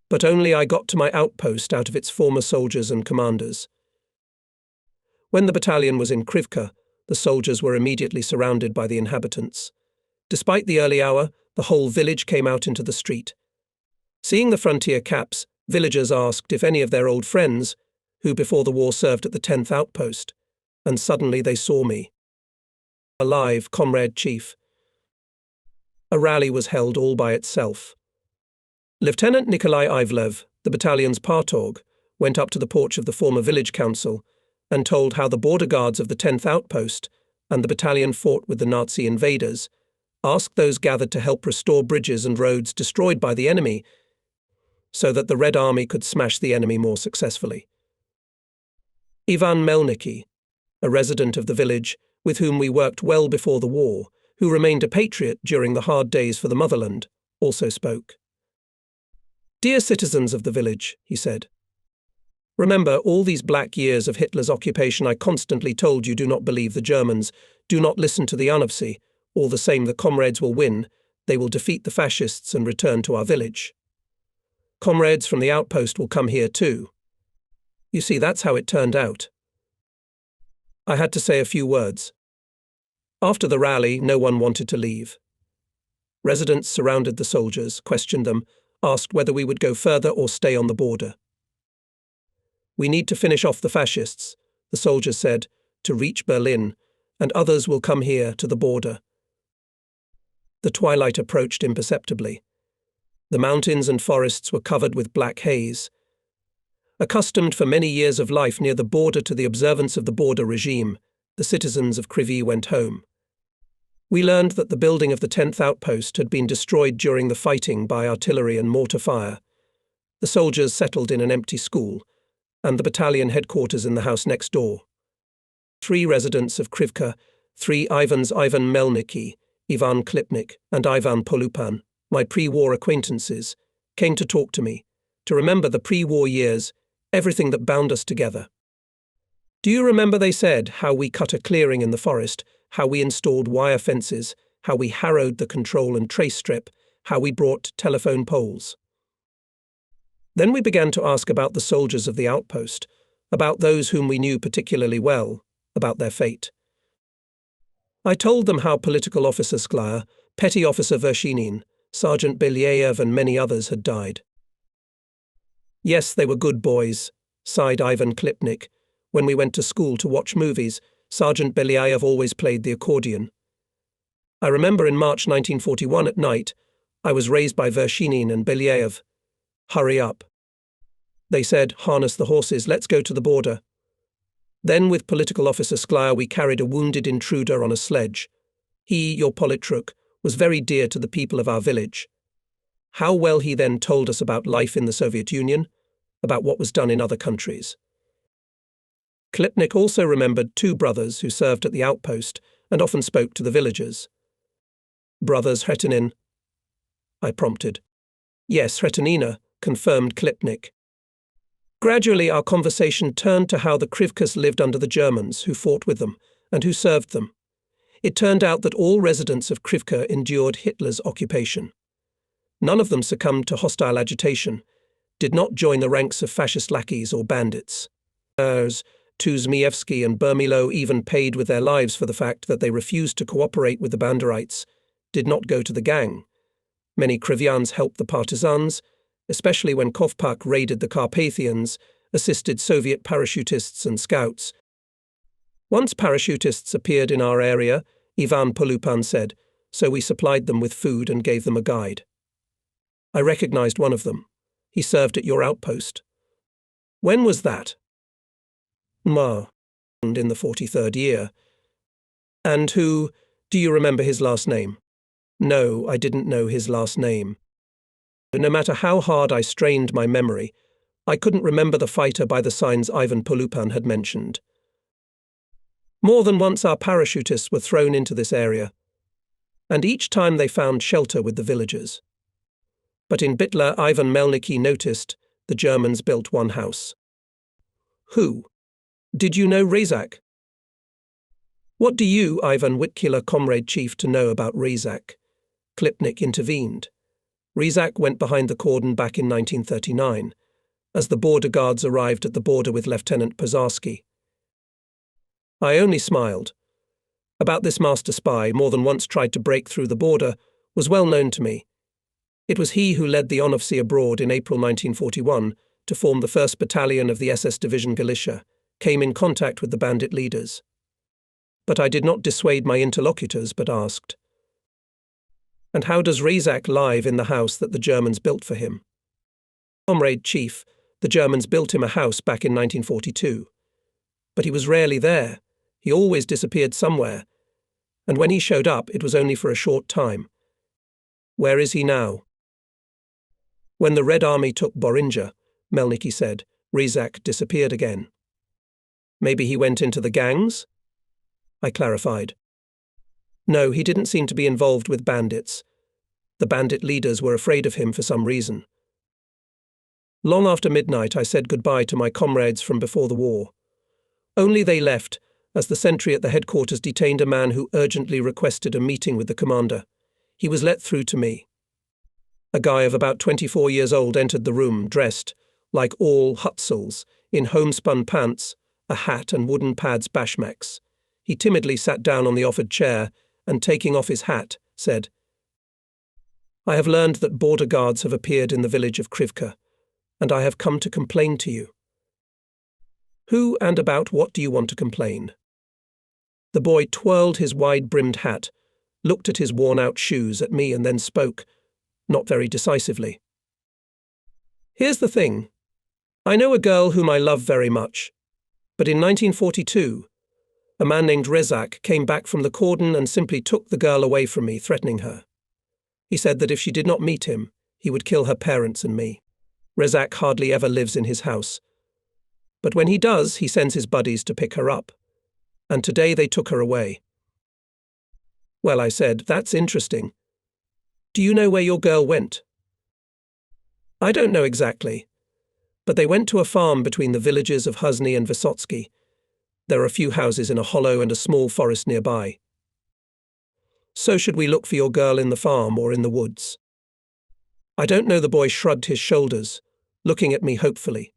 But only I got to my outpost out of its former soldiers and commanders. When the battalion was in Krivka, the soldiers were immediately surrounded by the inhabitants. Despite the early hour, the whole village came out into the street. Seeing the frontier caps, villagers asked if any of their old friends, who before the war served at the 10th outpost, and suddenly they saw me. Alive, comrade chief. A rally was held all by itself. Lieutenant Nikolai Ivlev, the battalion's partorg, went up to the porch of the former village council and told how the border guards of the 10th outpost and the battalion fought with the Nazi invaders, asked those gathered to help restore bridges and roads destroyed by the enemy so that the Red Army could smash the enemy more successfully. Ivan Melniki, a resident of the village with whom we worked well before the war, who remained a patriot during the hard days for the motherland, also spoke. "Dear citizens of the village," he said, "remember all these black years of Hitler's occupation I constantly told you do not believe the Germans, do not listen to the UNFC, all the same the comrades will win, they will defeat the fascists and return to our village. Comrades from the outpost will come here too. You see, that's how it turned out." I had to say a few words. After the rally, no one wanted to leave. Residents surrounded the soldiers, questioned them, asked whether we would go further or stay on the border. "We need to finish off the fascists," the soldiers said, "to reach Berlin, and others will come here to the border." The twilight approached imperceptibly. The mountains and forests were covered with black haze. Accustomed for many years of life near the border to the observance of the border regime, the citizens of Kryvyi went home. We learned that the building of the 10th outpost had been destroyed during the fighting by artillery and mortar fire. The soldiers settled in an empty school, and the battalion headquarters in the house next door. 3 residents of Krivka, 3 Ivans: Ivan Melniki, Ivan Klipnik, and Ivan Polupan, my pre-war acquaintances, came to talk to me, to remember the pre-war years, everything that bound us together. Do you remember, they said, how we cut a clearing in the forest, how we installed wire fences, how we harrowed the control and trace strip, how we brought telephone poles? Then we began to ask about the soldiers of the outpost, about those whom we knew particularly well, about their fate. I told them how Political Officer Sklya, Petty Officer Vershinin, Sergeant Belyaev and many others had died. Yes, they were good boys, sighed Ivan Klipnik. When we went to school to watch movies, Sergeant Belyaev always played the accordion. I remember in March 1941 at night, I was raised by Vershinin and Belyaev. Hurry up. They said, harness the horses, let's go to the border. Then with Political Officer Sklya we carried a wounded intruder on a sledge. He, your Politruk, was very dear to the people of our village. How well he then told us about life in the Soviet Union, about what was done in other countries. Klipnik also remembered 2 brothers who served at the outpost and often spoke to the villagers. Brothers Hretenin, I prompted. Yes, Hretenina, confirmed Klipnik. Gradually our conversation turned to how the Krivkas lived under the Germans, who fought with them, and who served them. It turned out that all residents of Krivka endured Hitler's occupation. None of them succumbed to hostile agitation, did not join the ranks of fascist lackeys or bandits. Tuzmievsky and Bermilo even paid with their lives for the fact that they refused to cooperate with the Banderites, did not go to the gang. Many Krivians helped the partisans, especially when Kovpak raided the Carpathians, assisted Soviet parachutists and scouts. Once parachutists appeared in our area, Ivan Polupan said, so we supplied them with food and gave them a guide. I recognized one of them. He served at your outpost. When was that? In the 43rd year. And who, do you remember his last name? No, I didn't know his last name. No matter how hard I strained my memory, I couldn't remember the fighter by the signs Ivan Polupan had mentioned. More than once our parachutists were thrown into this area, and each time they found shelter with the villagers. But in Bitler, Ivan Melniki noticed the Germans built one house. Who? Did you know Razak? What do you, Ivan Witkula, comrade chief, to know about Razak? Klipnik intervened. Razak went behind the cordon back in 1939, as the border guards arrived at the border with Lieutenant Pozarsky. I only smiled. About this master spy, more than once tried to break through the border, was well known to me. It was he who led the Onovci abroad in April 1941 to form the 1st Battalion of the SS Division Galicia, came in contact with the bandit leaders. But I did not dissuade my interlocutors, but asked, and how does Razak live in the house that the Germans built for him? Comrade Chief, the Germans built him a house back in 1942. But he was rarely there. He always disappeared somewhere. And when he showed up, it was only for a short time. Where is he now? When the Red Army took Borinja, Melniki said, Razak disappeared again. Maybe he went into the gangs? I clarified. No, he didn't seem to be involved with bandits. The bandit leaders were afraid of him for some reason. Long after midnight, I said goodbye to my comrades from before the war. Only they left, as the sentry at the headquarters detained a man who urgently requested a meeting with the commander. He was let through to me. A guy of about 24 years old entered the room, dressed, like all Hutzels, in homespun pants, a hat and wooden pads bashmaks. He timidly sat down on the offered chair and, taking off his hat, said, I have learned that border guards have appeared in the village of Krivka, and I have come to complain to you. Who and about what do you want to complain? The boy twirled his wide-brimmed hat, looked at his worn-out shoes at me and then spoke, not very decisively. Here's the thing. I know a girl whom I love very much, but in 1942, A man named Razak came back from the cordon and simply took the girl away from me, threatening her. He said that if she did not meet him, he would kill her parents and me. Razak hardly ever lives in his house. But when he does, he sends his buddies to pick her up. And today they took her away. Well, I said, that's interesting. Do you know where your girl went? I don't know exactly, but they went to a farm between the villages of Huzny and Vysotsky. There are a few houses in a hollow and a small forest nearby. So should we look for your girl in the farm or in the woods? I don't know. The boy shrugged his shoulders, looking at me hopefully.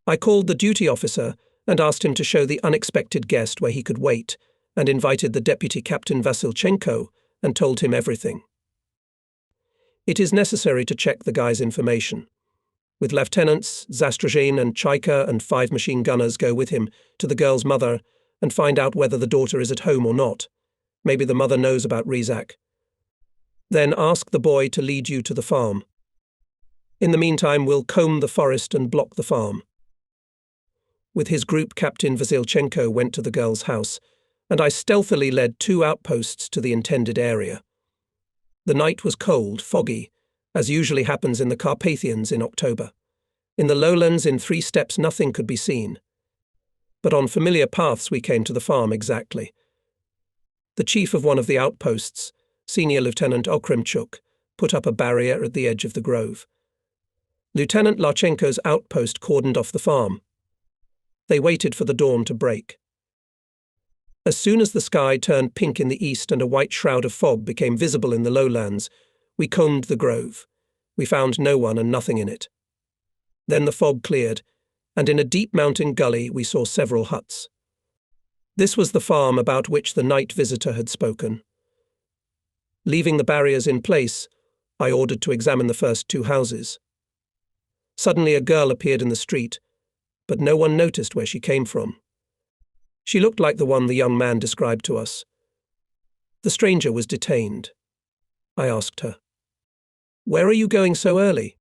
I called the duty officer and asked him to show the unexpected guest where he could wait, and invited the deputy captain Vasilchenko and told him everything. It is necessary to check the guy's information. With lieutenants, Zastrozhin and Chaika and 5 machine gunners go with him to the girl's mother and find out whether the daughter is at home or not. Maybe the mother knows about Razak. Then ask the boy to lead you to the farm. In the meantime, we'll comb the forest and block the farm. With his group, Captain Vasilchenko went to the girl's house, and I stealthily led 2 outposts to the intended area. The night was cold, foggy, as usually happens in the Carpathians in October. In the lowlands, in 3 steps, nothing could be seen. But on familiar paths we came to the farm exactly. The chief of one of the outposts, Senior Lieutenant Okremchuk, put up a barrier at the edge of the grove. Lieutenant Larchenko's outpost cordoned off the farm. They waited for the dawn to break. As soon as the sky turned pink in the east and a white shroud of fog became visible in the lowlands, we combed the grove. We found no one and nothing in it. Then the fog cleared, and in a deep mountain gully we saw several huts. This was the farm about which the night visitor had spoken. Leaving the barriers in place, I ordered to examine the first 2 houses. Suddenly a girl appeared in the street, but no one noticed where she came from. She looked like the one the young man described to us. The stranger was detained. I asked her, "Where are you going so early?"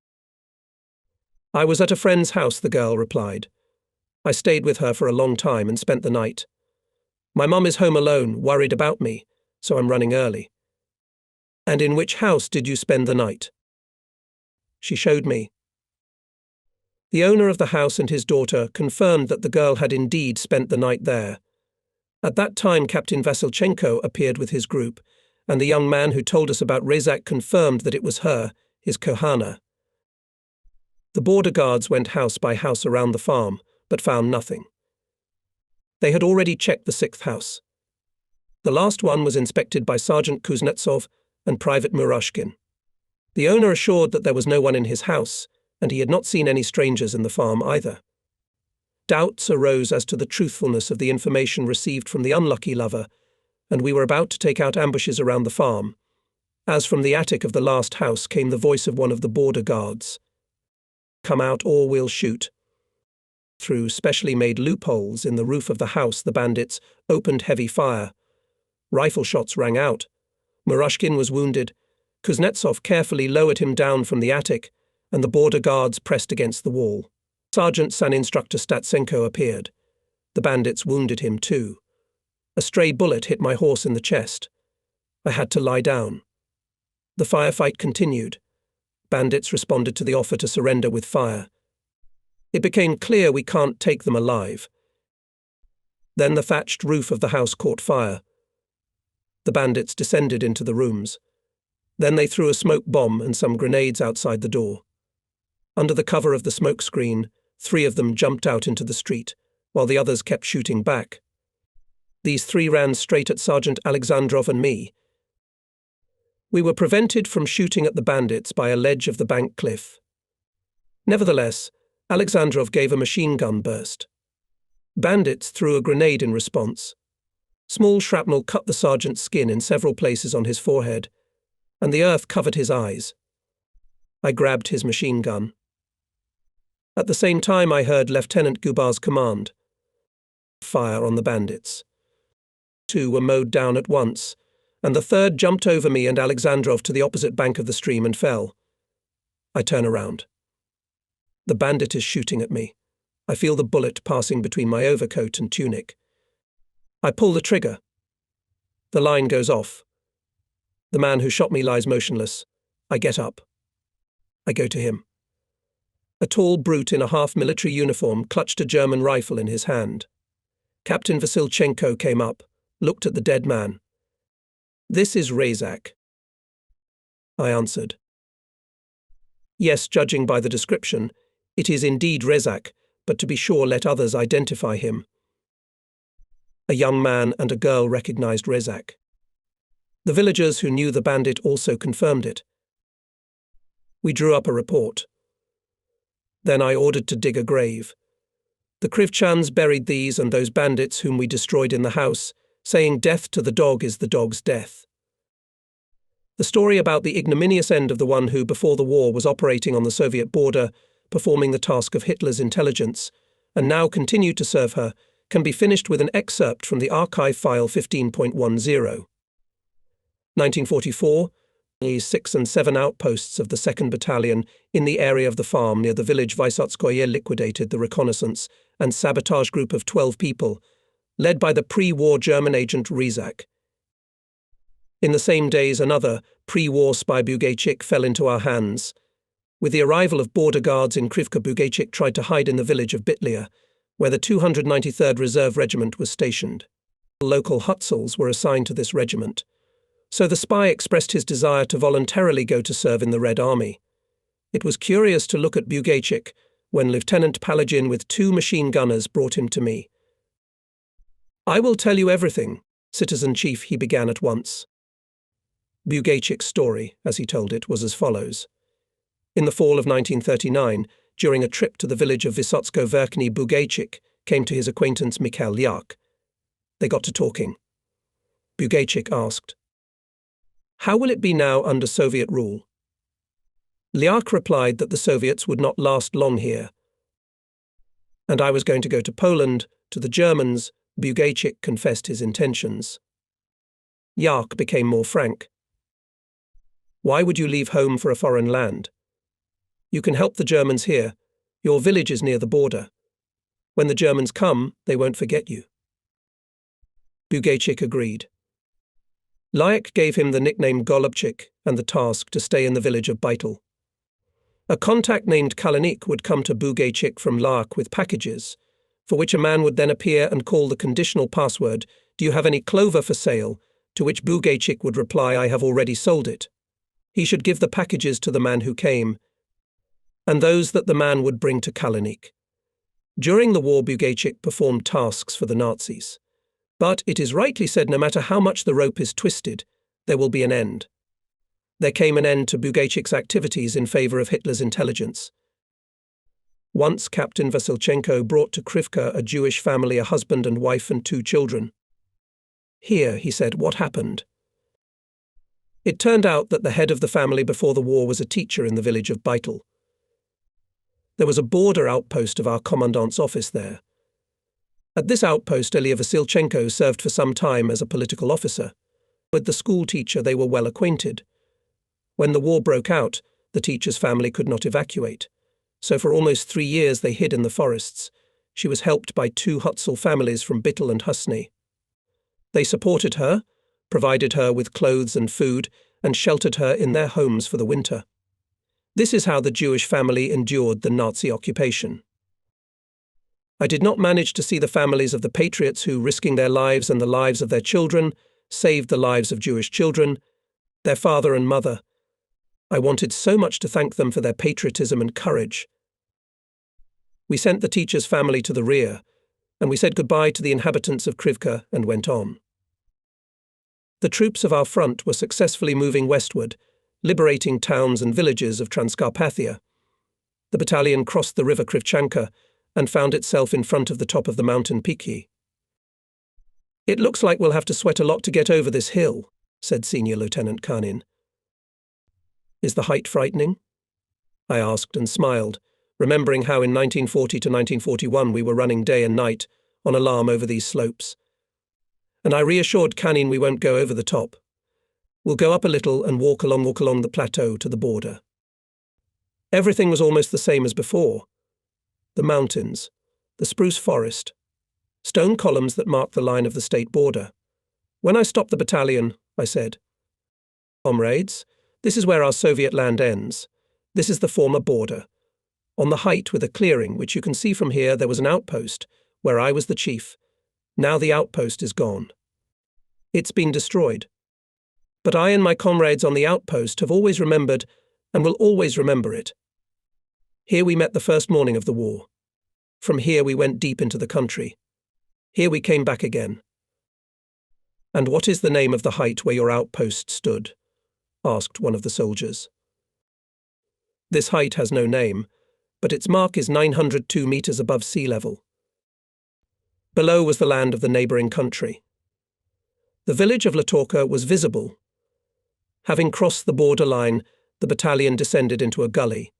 "I was at a friend's house," the girl replied. "I stayed with her for a long time and spent the night. My mum is home alone, worried about me, so I'm running early." "And in which house did you spend the night?" She showed me. The owner of the house and his daughter confirmed that the girl had indeed spent the night there. At that time, Captain Vasilchenko appeared with his group, and the young man who told us about Razak confirmed that it was her, his kohana. The border guards went house by house around the farm, but found nothing. They had already checked the 6th house. The last one was inspected by Sergeant Kuznetsov and Private Murashkin. The owner assured that there was no one in his house, and he had not seen any strangers in the farm either. Doubts arose as to the truthfulness of the information received from the unlucky lover, and we were about to take out ambushes around the farm, as from the attic of the last house came the voice of one of the border guards. "Come out or we'll shoot." Through specially made loopholes in the roof of the house, the bandits opened heavy fire. Rifle shots rang out. Murashkin was wounded. Kuznetsov carefully lowered him down from the attic, and the border guards pressed against the wall. Sergeant San-Instructor Statsenko appeared. The bandits wounded him too. A stray bullet hit my horse in the chest. I had to lie down. The firefight continued. Bandits responded to the offer to surrender with fire. It became clear we can't take them alive. Then the thatched roof of the house caught fire. The bandits descended into the rooms. Then they threw a smoke bomb and some grenades outside the door. Under the cover of the smoke screen, 3 of them jumped out into the street, while the others kept shooting back. These 3 ran straight at Sergeant Alexandrov and me. We were prevented from shooting at the bandits by a ledge of the bank cliff. Nevertheless, Alexandrov gave a machine gun burst. Bandits threw a grenade in response. Small shrapnel cut the sergeant's skin in several places on his forehead, and the earth covered his eyes. I grabbed his machine gun. At the same time, I heard Lieutenant Gubar's command. Fire on the bandits. 2 were mowed down at once, and the 3rd jumped over me and Alexandrov to the opposite bank of the stream and fell. I turn around. The bandit is shooting at me. I feel the bullet passing between my overcoat and tunic. I pull the trigger. The line goes off. The man who shot me lies motionless. I get up. I go to him. A tall brute in a half-military uniform clutched a German rifle in his hand. Captain Vasilchenko came up, looked at the dead man. "This is Razak," I answered. "Yes, judging by the description, it is indeed Razak, but to be sure let others identify him." A young man and a girl recognized Razak. The villagers who knew the bandit also confirmed it. We drew up a report. Then I ordered to dig a grave. The Krivchans buried these and those bandits whom we destroyed in the house, saying death to the dog is the dog's death. The story about the ignominious end of the one who, before the war, was operating on the Soviet border, performing the task of Hitler's intelligence, and now continued to serve her, can be finished with an excerpt from the archive file 15.10. 1944, the 6 and 7 outposts of the 2nd Battalion in the area of the farm near the village Vysotskoye liquidated the reconnaissance and sabotage group of 12 people, led by the pre-war German agent Razak. In the same days, another pre-war spy Bugaychik fell into our hands. With the arrival of border guards in Krivka, Bugaychik tried to hide in the village of Bitlia, where the 293rd Reserve Regiment was stationed. Local Hutzels were assigned to this regiment. So the spy expressed his desire to voluntarily go to serve in the Red Army. It was curious to look at Bugaychik when Lieutenant Palagin with 2 machine gunners brought him to me. "I will tell you everything, Citizen Chief," he began at once. Bugaychik's story, as he told it, was as follows. In the fall of 1939, during a trip to the village of Vysotsko Verkhny, Bugaychik came to his acquaintance Mikhail Lyak. They got to talking. Bugaychik asked, "How will it be now under Soviet rule?" Lyak replied that the Soviets would not last long here. And I was going to go to Poland, to the Germans. Bugaychik confessed his intentions. Lyak became more frank. "Why would you leave home for a foreign land? You can help the Germans here. Your village is near the border. When the Germans come, they won't forget you." Bugaychik agreed. Lyak gave him the nickname Golubchik and the task to stay in the village of Beitel. A contact named Kalinik would come to Bugaychik from Lyak with packages, for which a man would then appear and call the conditional password, "Do you have any clover for sale?" to which Bugaychik would reply, "I have already sold it." He should give the packages to the man who came, and those that the man would bring to Kalinik. During the war, Bugaychik performed tasks for the Nazis. But it is rightly said, no matter how much the rope is twisted, there will be an end. There came an end to Bugaychik's activities in favor of Hitler's intelligence. Once Captain Vasilchenko brought to Krivka a Jewish family, a husband and wife and 2 children. "Here," he said, "what happened?" It turned out that the head of the family before the war was a teacher in the village of Beitel. There was a border outpost of our commandant's office there. At this outpost, Elia Vasilchenko served for some time as a political officer. With the school teacher, they were well acquainted. When the war broke out, the teacher's family could not evacuate. So for almost 3 years they hid in the forests. She was helped by 2 Hutzel families from Bittel and Husny. They supported her, provided her with clothes and food, and sheltered her in their homes for the winter. This is how the Jewish family endured the Nazi occupation. I did not manage to see the families of the patriots who, risking their lives and the lives of their children, saved the lives of Jewish children, their father and mother. I wanted so much to thank them for their patriotism and courage. We sent the teacher's family to the rear, and we said goodbye to the inhabitants of Krivka and went on. The troops of our front were successfully moving westward, liberating towns and villages of Transcarpathia. The battalion crossed the river Krivchanka and found itself in front of the top of the mountain Piki. "It looks like we'll have to sweat a lot to get over this hill," said Senior Lieutenant Kanin. "Is the height frightening?" I asked and smiled, remembering how in 1940 to 1941 we were running day and night on alarm over these slopes. And I reassured Kanin we won't go over the top. We'll go up a little and walk along the plateau to the border. Everything was almost the same as before. The mountains, the spruce forest, stone columns that mark the line of the state border. When I stopped the battalion, I said, "Comrades, this is where our Soviet land ends. This is the former border. On the height with a clearing, which you can see from here, there was an outpost, where I was the chief. Now the outpost is gone. It's been destroyed. But I and my comrades on the outpost have always remembered and will always remember it. Here we met the first morning of the war. From here we went deep into the country. Here we came back again." "And what is the name of the height where your outpost stood?" asked one of the soldiers. "This height has no name, but its mark is 902 meters above sea level. Below was the land of the neighbouring country. The village of Letorka was visible. Having crossed the border line, the battalion descended into a gully.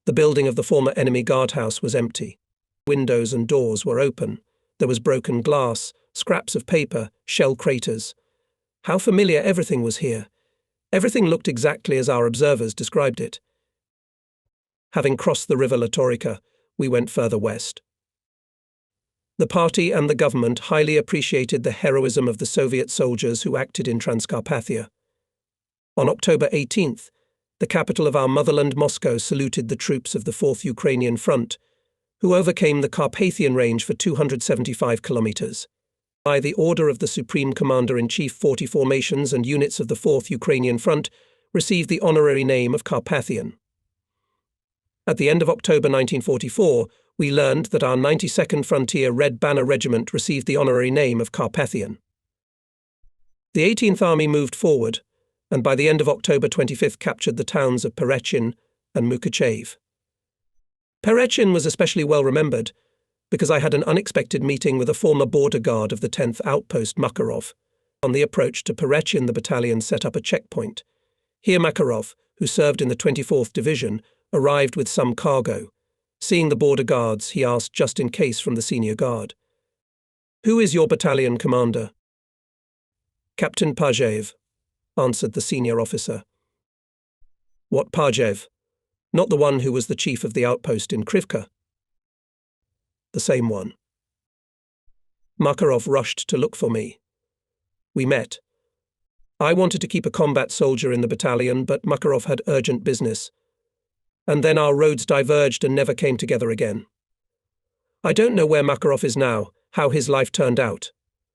The building of the former enemy guardhouse was empty. Windows and doors were open. There was broken glass, scraps of paper, shell craters. How familiar everything was here. Everything looked exactly as our observers described it. Having crossed the river Letorica, we went further west. The party and the government highly appreciated the heroism of the Soviet soldiers who acted in Transcarpathia. On October 18th, the capital of our motherland, Moscow, saluted the troops of the 4th Ukrainian Front, who overcame the Carpathian range for 275 kilometers. By the order of the Supreme Commander-in-Chief, 40 formations and units of the 4th Ukrainian Front received the honorary name of Carpathian. At the end of October 1944, we learned that our 92nd Frontier Red Banner Regiment received the honorary name of Carpathian. The 18th Army moved forward, and by the end of October 25th captured the towns of Perechin and Mukachev. Perechin was especially well remembered because I had an unexpected meeting with a former border guard of the 10th Outpost, Makarov. On the approach to Perechin, the battalion set up a checkpoint. Here Makarov, who served in the 24th Division, arrived with some cargo. Seeing the border guards, he asked just in case from the senior guard, "Who is your battalion commander?" "Captain Pajev," answered the senior officer. "What Pajev? Not the one who was the chief of the outpost in Krivka?" "The same one." Makarov rushed to look for me. We met. I wanted to keep a combat soldier in the battalion, but Makarov had urgent business. And then our roads diverged and never came together again. I don't know where Makarov is now, how his life turned out.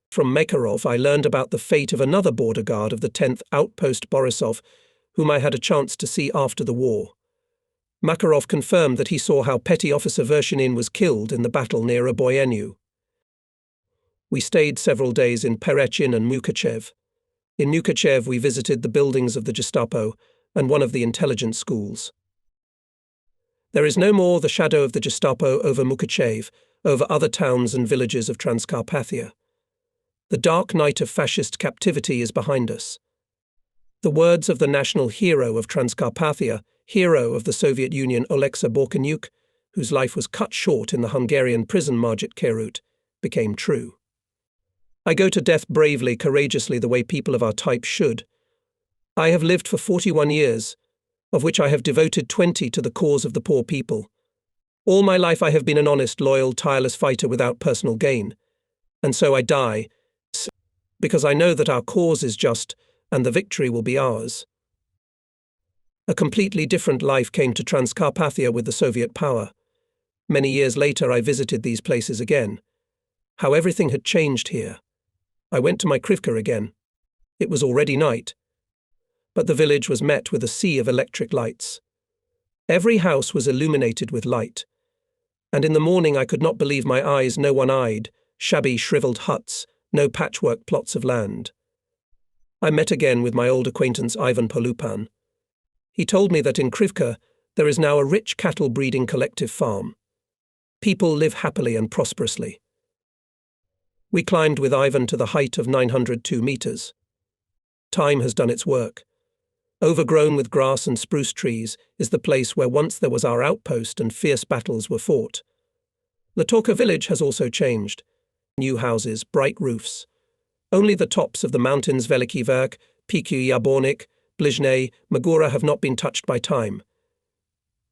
From Makarov, I learned about the fate of another border guard of the 10th Outpost, Borisov, whom I had a chance to see after the war. Makarov confirmed that he saw how Petty Officer Vershinin was killed in the battle near Oboyenu. We stayed several days in Perechin and Mukachev. In Mukachev, we visited the buildings of the Gestapo and one of the intelligence schools. There is no more the shadow of the Gestapo over Mukachev, over other towns and villages of Transcarpathia. The dark night of fascist captivity is behind us. The words of the national hero of Transcarpathia, hero of the Soviet Union Oleksandr Borkanyuk, whose life was cut short in the Hungarian prison Margit Kerut, became true. I go to death bravely, courageously, the way people of our type should. I have lived for 41 years, of which I have devoted 20 to the cause of the poor people. All my life I have been an honest, loyal, tireless fighter without personal gain. And so I die, because I know that our cause is just, and the victory will be ours. A completely different life came to Transcarpathia with the Soviet power. Many years later I visited these places again. How everything had changed here. I went to my Krivka again. It was already night. But the village was met with a sea of electric lights. Every house was illuminated with light. And in the morning I could not believe my eyes, no one-eyed, shabby, shriveled huts, no patchwork plots of land. I met again with my old acquaintance Ivan Polupan. He told me that in Krivka there is now a rich cattle-breeding collective farm. People live happily and prosperously. We climbed with Ivan to the height of 902 meters. Time has done its work. Overgrown with grass and spruce trees is the place where once there was our outpost and fierce battles were fought. Letorka village has also changed. New houses, bright roofs. Only the tops of the mountains Veliki Verk, Piku Yabornik, Blizhne, Magura have not been touched by time.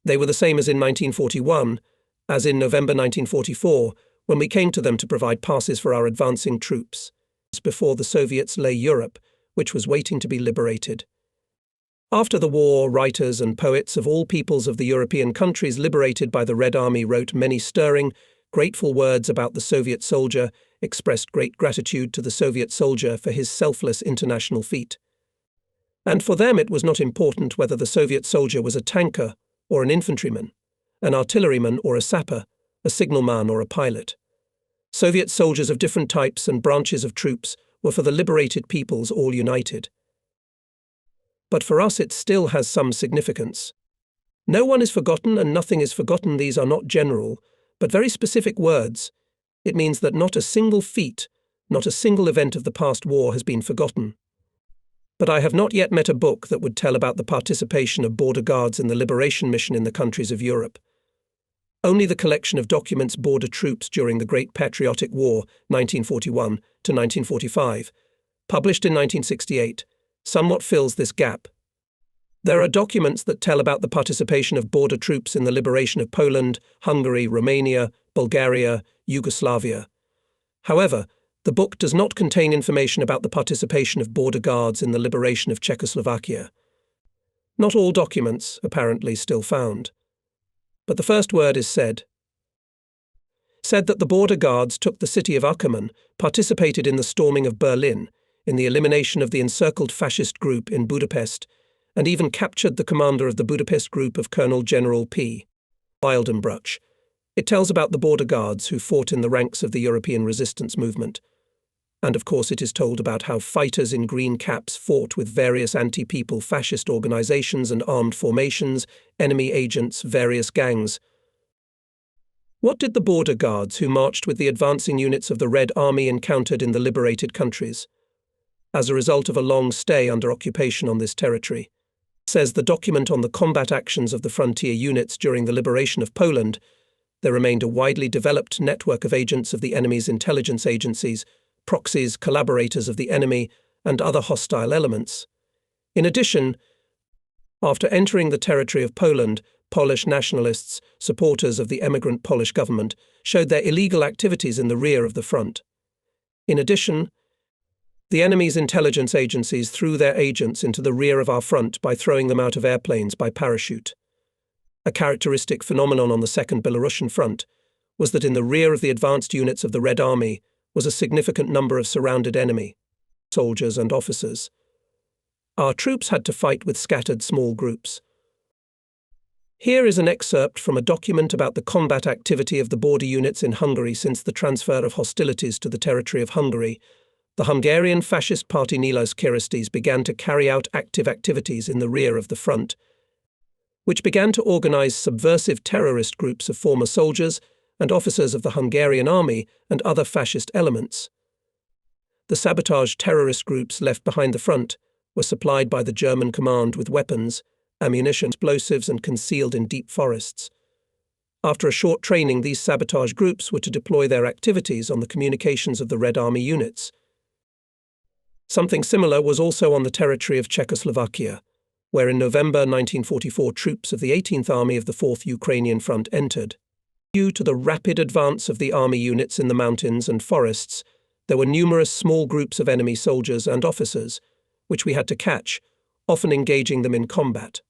They were the same as in 1941, as in November 1944, when we came to them to provide passes for our advancing troops, before the Soviets lay Europe, which was waiting to be liberated. After the war, writers and poets of all peoples of the European countries liberated by the Red Army wrote many stirring, grateful words about the Soviet soldier, expressed great gratitude to the Soviet soldier for his selfless international feat. And for them it was not important whether the Soviet soldier was a tanker or an infantryman, an artilleryman or a sapper, a signalman or a pilot. Soviet soldiers of different types and branches of troops were for the liberated peoples all united. But for us it still has some significance. No one is forgotten and nothing is forgotten. These are not general, but very specific words. It means that not a single feat, not a single event of the past war has been forgotten. But I have not yet met a book that would tell about the participation of border guards in the liberation mission in the countries of Europe. Only the collection of documents border troops during the Great Patriotic War, 1941 to 1945, published in 1968, somewhat fills this gap. There are documents that tell about the participation of border troops in the liberation of Poland, Hungary, Romania, Bulgaria, Yugoslavia. However, the book does not contain information about the participation of border guards in the liberation of Czechoslovakia. Not all documents, apparently, still found. But the first word is said that the border guards took the city of Ackermann, participated in the storming of Berlin, in the elimination of the encircled fascist group in Budapest, and even captured the commander of the Budapest group of Colonel General P. Wildenbruch. It tells about the border guards who fought in the ranks of the European resistance movement. And of course it is told about how fighters in green caps fought with various anti-people fascist organizations and armed formations, enemy agents, various gangs. What did the border guards who marched with the advancing units of the Red Army encountered in the liberated countries as a result of a long stay under occupation on this territory? Says the document on the combat actions of the frontier units during the liberation of Poland, there remained a widely developed network of agents of the enemy's intelligence agencies, proxies, collaborators of the enemy, and other hostile elements. In addition, after entering the territory of Poland, Polish nationalists, supporters of the emigrant Polish government, showed their illegal activities in the rear of the front. In addition, the enemy's intelligence agencies threw their agents into the rear of our front by throwing them out of airplanes by parachute. A characteristic phenomenon on the Second Belarusian Front was that in the rear of the advanced units of the Red Army was a significant number of surrounded enemy soldiers and officers. Our troops had to fight with scattered small groups. Here is an excerpt from a document about the combat activity of the border units in Hungary since the transfer of hostilities to the territory of Hungary. The Hungarian fascist party Nyilas Keresztes began to carry out active activities in the rear of the front, which began to organize subversive terrorist groups of former soldiers and officers of the Hungarian army and other fascist elements. The sabotage terrorist groups left behind the front were supplied by the German command with weapons, ammunition, explosives, and concealed in deep forests. After a short training, these sabotage groups were to deploy their activities on the communications of the Red Army units. Something similar was also on the territory of Czechoslovakia, where in November 1944 troops of the 18th Army of the 4th Ukrainian Front entered. Due to the rapid advance of the army units in the mountains and forests, there were numerous small groups of enemy soldiers and officers, which we had to catch, often engaging them in combat.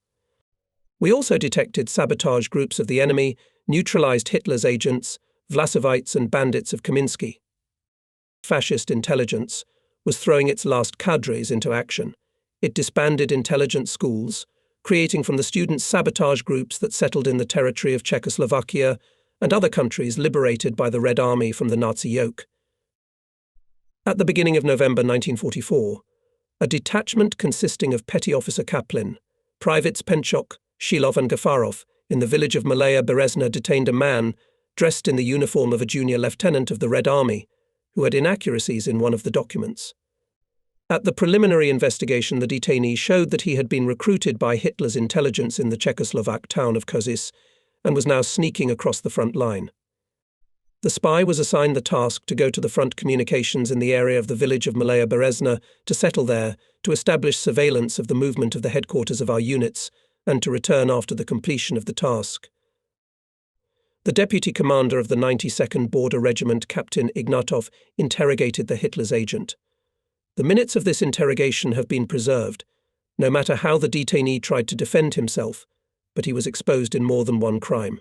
We also detected sabotage groups of the enemy, neutralized Hitler's agents, Vlasovites and bandits of Kaminsky. Fascist intelligence was throwing its last cadres into action. It disbanded intelligence schools, creating from the students sabotage groups that settled in the territory of Czechoslovakia and other countries liberated by the Red Army from the Nazi yoke. At the beginning of November 1944, a detachment consisting of Petty Officer Kaplin, Privates Penchok, Shilov and Gafarov in the village of Malaya Berezna detained a man dressed in the uniform of a junior lieutenant of the Red Army who had inaccuracies in one of the documents. At the preliminary investigation, the detainee showed that he had been recruited by Hitler's intelligence in the Czechoslovak town of Kosice and was now sneaking across the front line. The spy was assigned the task to go to the front communications in the area of the village of Malaya Berezna, to settle there, to establish surveillance of the movement of the headquarters of our units, and to return after the completion of the task. The deputy commander of the 92nd Border Regiment, Captain Ignatov, interrogated the Hitler's agent. The minutes of this interrogation have been preserved, no matter how the detainee tried to defend himself, but he was exposed in more than one crime.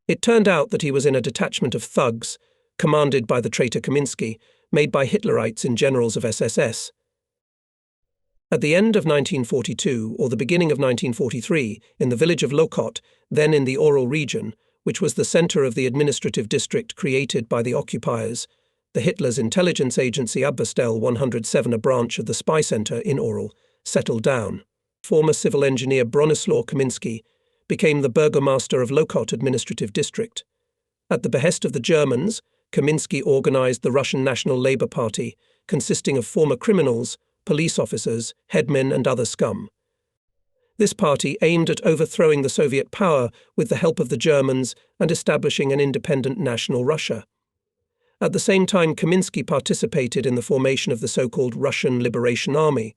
It turned out that he was in a detachment of thugs, commanded by the traitor Kaminsky, made by Hitlerites in generals of SSS. At the end of 1942 or the beginning of 1943, in the village of Lokot, then in the Ural region, which was the center of the administrative district created by the occupiers, the Hitler's intelligence agency Abwehrstelle 107, a branch of the spy center in Ural, settled down. Former civil engineer Bronislaw Kaminsky became the burgomaster of Lokot administrative district. At the behest of the Germans, Kaminsky organized the Russian National Labour Party, consisting of former criminals, police officers, headmen and other scum. This party aimed at overthrowing the Soviet power with the help of the Germans and establishing an independent national Russia. At the same time, Kaminsky participated in the formation of the so-called Russian Liberation Army.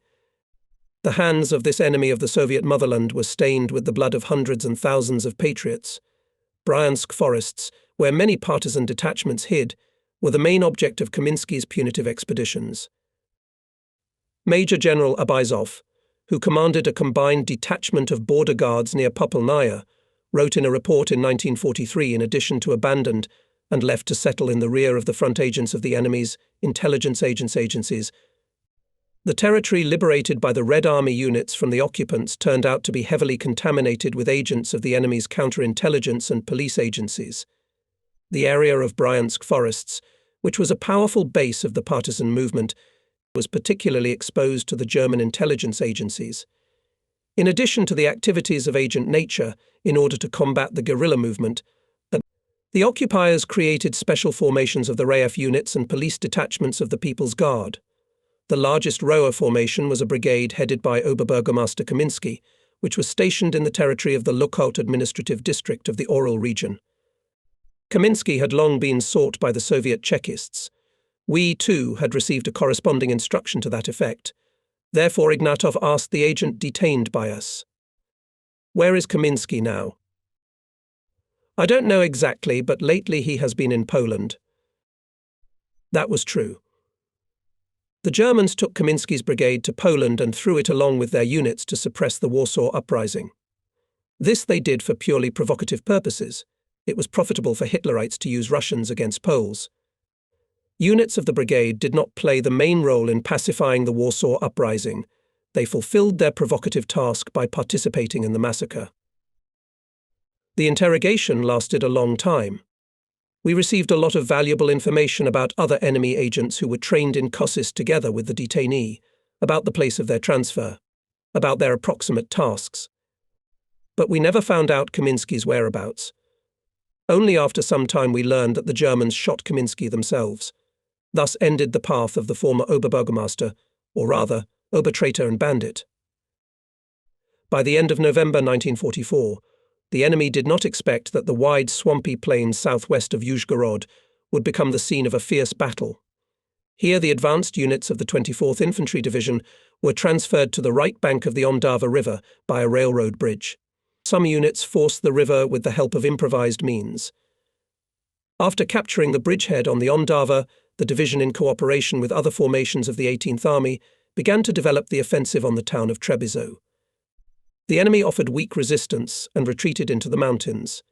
The hands of this enemy of the Soviet motherland were stained with the blood of hundreds and thousands of patriots. Bryansk forests, where many partisan detachments hid, were the main object of Kaminsky's punitive expeditions. Major General Abizov, who commanded a combined detachment of border guards near Popolnaya, wrote in a report in 1943, in addition to abandoned and left to settle in the rear of the front agents of the enemy's intelligence agencies, the territory liberated by the Red Army units from the occupants turned out to be heavily contaminated with agents of the enemy's counterintelligence and police agencies. The area of Bryansk forests, which was a powerful base of the partisan movement, was particularly exposed to the German intelligence agencies. In addition to the activities of Agent Nature in order to combat the guerrilla movement, the occupiers created special formations of the RAF units and police detachments of the People's Guard. The largest Rower formation was a brigade headed by Oberburgomaster Kaminsky, which was stationed in the territory of the Lokot administrative district of the Ural region. Kaminsky had long been sought by the Soviet Chekists. We, too, had received a corresponding instruction to that effect. Therefore, Ignatov asked the agent detained by us, "Where is Kaminsky now?" "I don't know exactly, but lately he has been in Poland." That was true. The Germans took Kaminsky's brigade to Poland and threw it along with their units to suppress the Warsaw Uprising. This they did for purely provocative purposes. It was profitable for Hitlerites to use Russians against Poles. Units of the brigade did not play the main role in pacifying the Warsaw Uprising. They fulfilled their provocative task by participating in the massacre. The interrogation lasted a long time. We received a lot of valuable information about other enemy agents who were trained in Kosice together with the detainee, about the place of their transfer, about their approximate tasks. But we never found out Kaminsky's whereabouts. Only after some time we learned that the Germans shot Kaminsky themselves. Thus ended the path of the former Oberburgomaster, or rather, Obertraitor and Bandit. By the end of November 1944, the enemy did not expect that the wide swampy plains southwest of Uzhgorod would become the scene of a fierce battle. Here the advanced units of the 24th Infantry Division were transferred to the right bank of the Ondava River by a railroad bridge. Some units forced the river with the help of improvised means. After capturing the bridgehead on the Ondava, the division, in cooperation with other formations of the 18th Army, began to develop the offensive on the town of Trebisov. The enemy offered weak resistance and retreated into the mountains.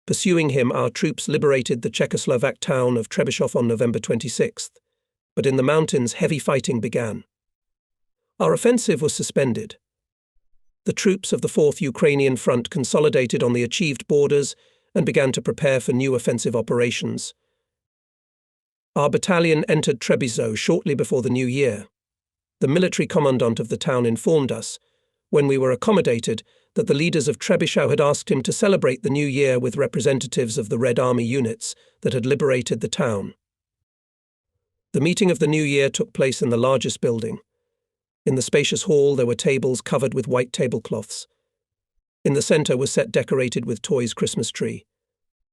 Pursuing him, our troops liberated the Czechoslovak town of Trebisov on November 26th, but in the mountains heavy fighting began. Our offensive was suspended. The troops of the 4th Ukrainian Front consolidated on the achieved borders and began to prepare for new offensive operations. Our battalion entered Trebisov shortly before the new year. The military commandant of the town informed us, when we were accommodated, that the leaders of Trebisov had asked him to celebrate the new year with representatives of the Red Army units that had liberated the town. The meeting of the new year took place in the largest building. In the spacious hall there were tables covered with white tablecloths. In the center was set decorated with toys Christmas tree.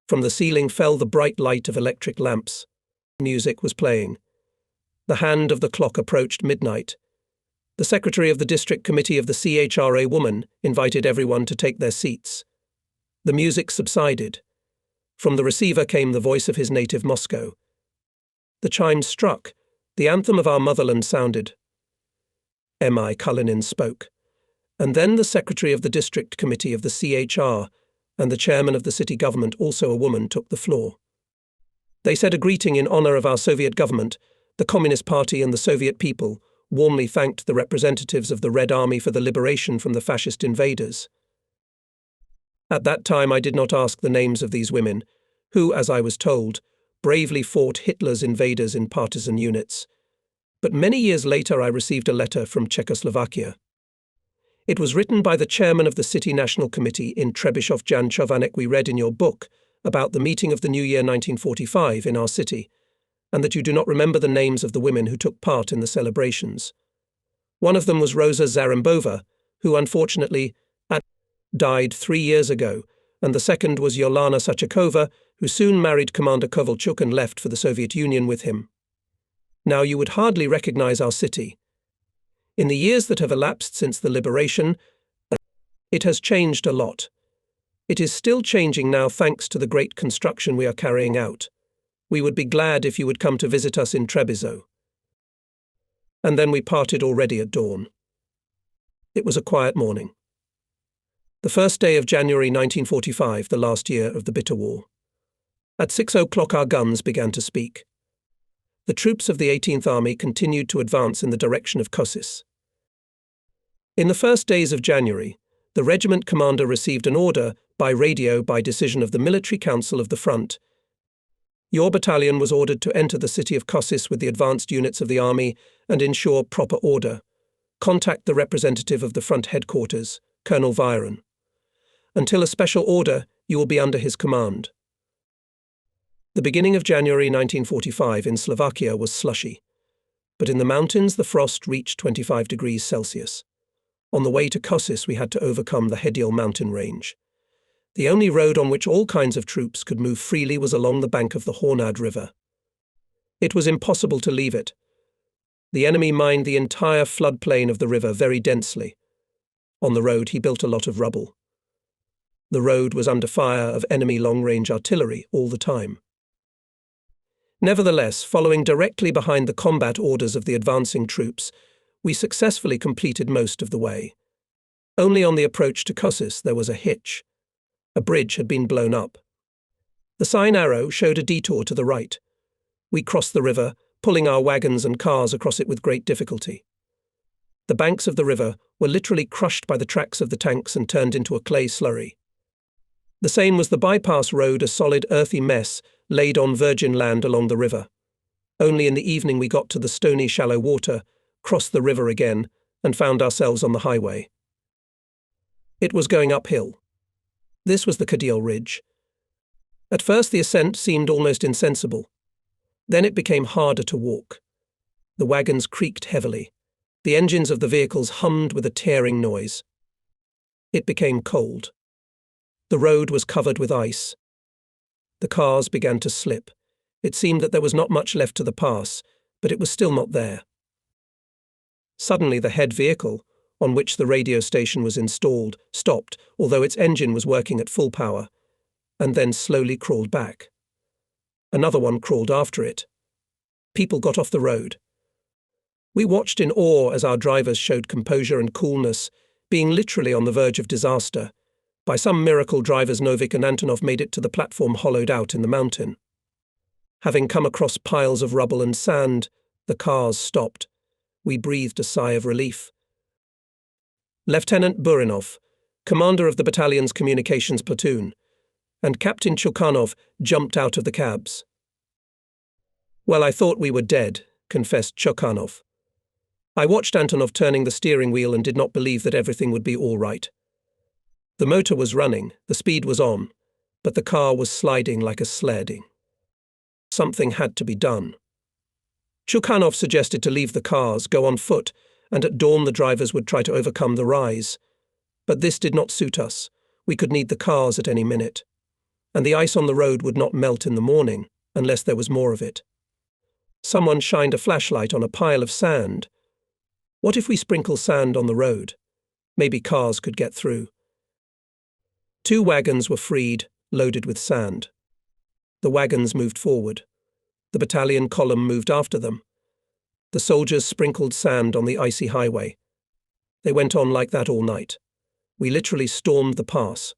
From the ceiling fell the bright light of electric lamps. Music was playing. The hand of the clock approached midnight. The secretary of the district committee of the CHRA woman invited everyone to take their seats. The music subsided. From the receiver came the voice of his native Moscow. The chimes struck. The anthem of our motherland sounded. M.I. Kalinin spoke. And then the secretary of the district committee of the CHR and the chairman of the city government, also a woman, took the floor. They said a greeting in honor of our Soviet government. The Communist Party and the Soviet people warmly thanked the representatives of the Red Army for the liberation from the fascist invaders. At that time I did not ask the names of these women, who, as I was told, bravely fought Hitler's invaders in partisan units. But many years later I received a letter from Czechoslovakia. It was written by the chairman of the City National Committee in Trebisov, Jan Chovanec, we read in your book about the meeting of the New Year 1945 in our city, and that you do not remember the names of the women who took part in the celebrations. One of them was Rosa Zarembova, who unfortunately died 3 years ago, and the second was Yolana Sachakova, who soon married Commander Kovalchuk and left for the Soviet Union with him. Now you would hardly recognize our city. In the years that have elapsed since the liberation, it has changed a lot. It is still changing now thanks to the great construction we are carrying out. We would be glad if you would come to visit us in Trebisov. And then we parted already at dawn. It was a quiet morning. The first day of January 1945, the last year of the bitter war. At 6 o'clock our guns began to speak. The troops of the 18th Army continued to advance in the direction of Kosice. In the first days of January, the regiment commander received an order by radio by decision of the Military Council of the Front. Your battalion was ordered to enter the city of Kosice with the advanced units of the army and ensure proper order. Contact the representative of the front headquarters, Colonel Viron. Until a special order, you will be under his command. The beginning of January 1945 in Slovakia was slushy, but in the mountains the frost reached 25 degrees Celsius. On the way to Kosice we had to overcome the Hediel mountain range. The only road on which all kinds of troops could move freely was along the bank of the Hornad River. It was impossible to leave it. The enemy mined the entire floodplain of the river very densely. On the road he built a lot of rubble. The road was under fire of enemy long-range artillery all the time. Nevertheless, following directly behind the combat orders of the advancing troops, we successfully completed most of the way. Only on the approach to Kosice there was a hitch. A bridge had been blown up. The sign arrow showed a detour to the right. We crossed the river, pulling our wagons and cars across it with great difficulty. The banks of the river were literally crushed by the tracks of the tanks and turned into a clay slurry. The same was the bypass road, a solid earthy mess laid on virgin land along the river. Only in the evening we got to the stony shallow water, crossed the river again, and found ourselves on the highway. It was going uphill. This was the Hediel Ridge. At first the ascent seemed almost insensible. Then it became harder to walk. The wagons creaked heavily. The engines of the vehicles hummed with a tearing noise. It became cold. The road was covered with ice. The cars began to slip. It seemed that there was not much left to the pass, but it was still not there. Suddenly the head vehicle, on which the radio station was installed, stopped, although its engine was working at full power, and then slowly crawled back. Another one crawled after it. People got off the road. We watched in awe as our drivers showed composure and coolness, being literally on the verge of disaster. By some miracle, drivers Novik and Antonov made it to the platform hollowed out in the mountain. Having come across piles of rubble and sand, the cars stopped. We breathed a sigh of relief. Lieutenant Burinov, commander of the battalion's communications platoon, and Captain Chukhanov jumped out of the cabs. "Well, I thought we were dead," confessed Chukhanov. "I watched Antonov turning the steering wheel and did not believe that everything would be all right. The motor was running, the speed was on, but the car was sliding like a sledding. Something had to be done. Chukhanov suggested to leave the cars, go on foot, and at dawn the drivers would try to overcome the rise. But this did not suit us. We could need the cars at any minute. And the ice on the road would not melt in the morning, unless there was more of it. Someone shined a flashlight on a pile of sand. What if we sprinkle sand on the road? Maybe cars could get through. 2 wagons were freed, loaded with sand. The wagons moved forward. The battalion column moved after them. The soldiers sprinkled sand on the icy highway. They went on like that all night. We literally stormed the pass.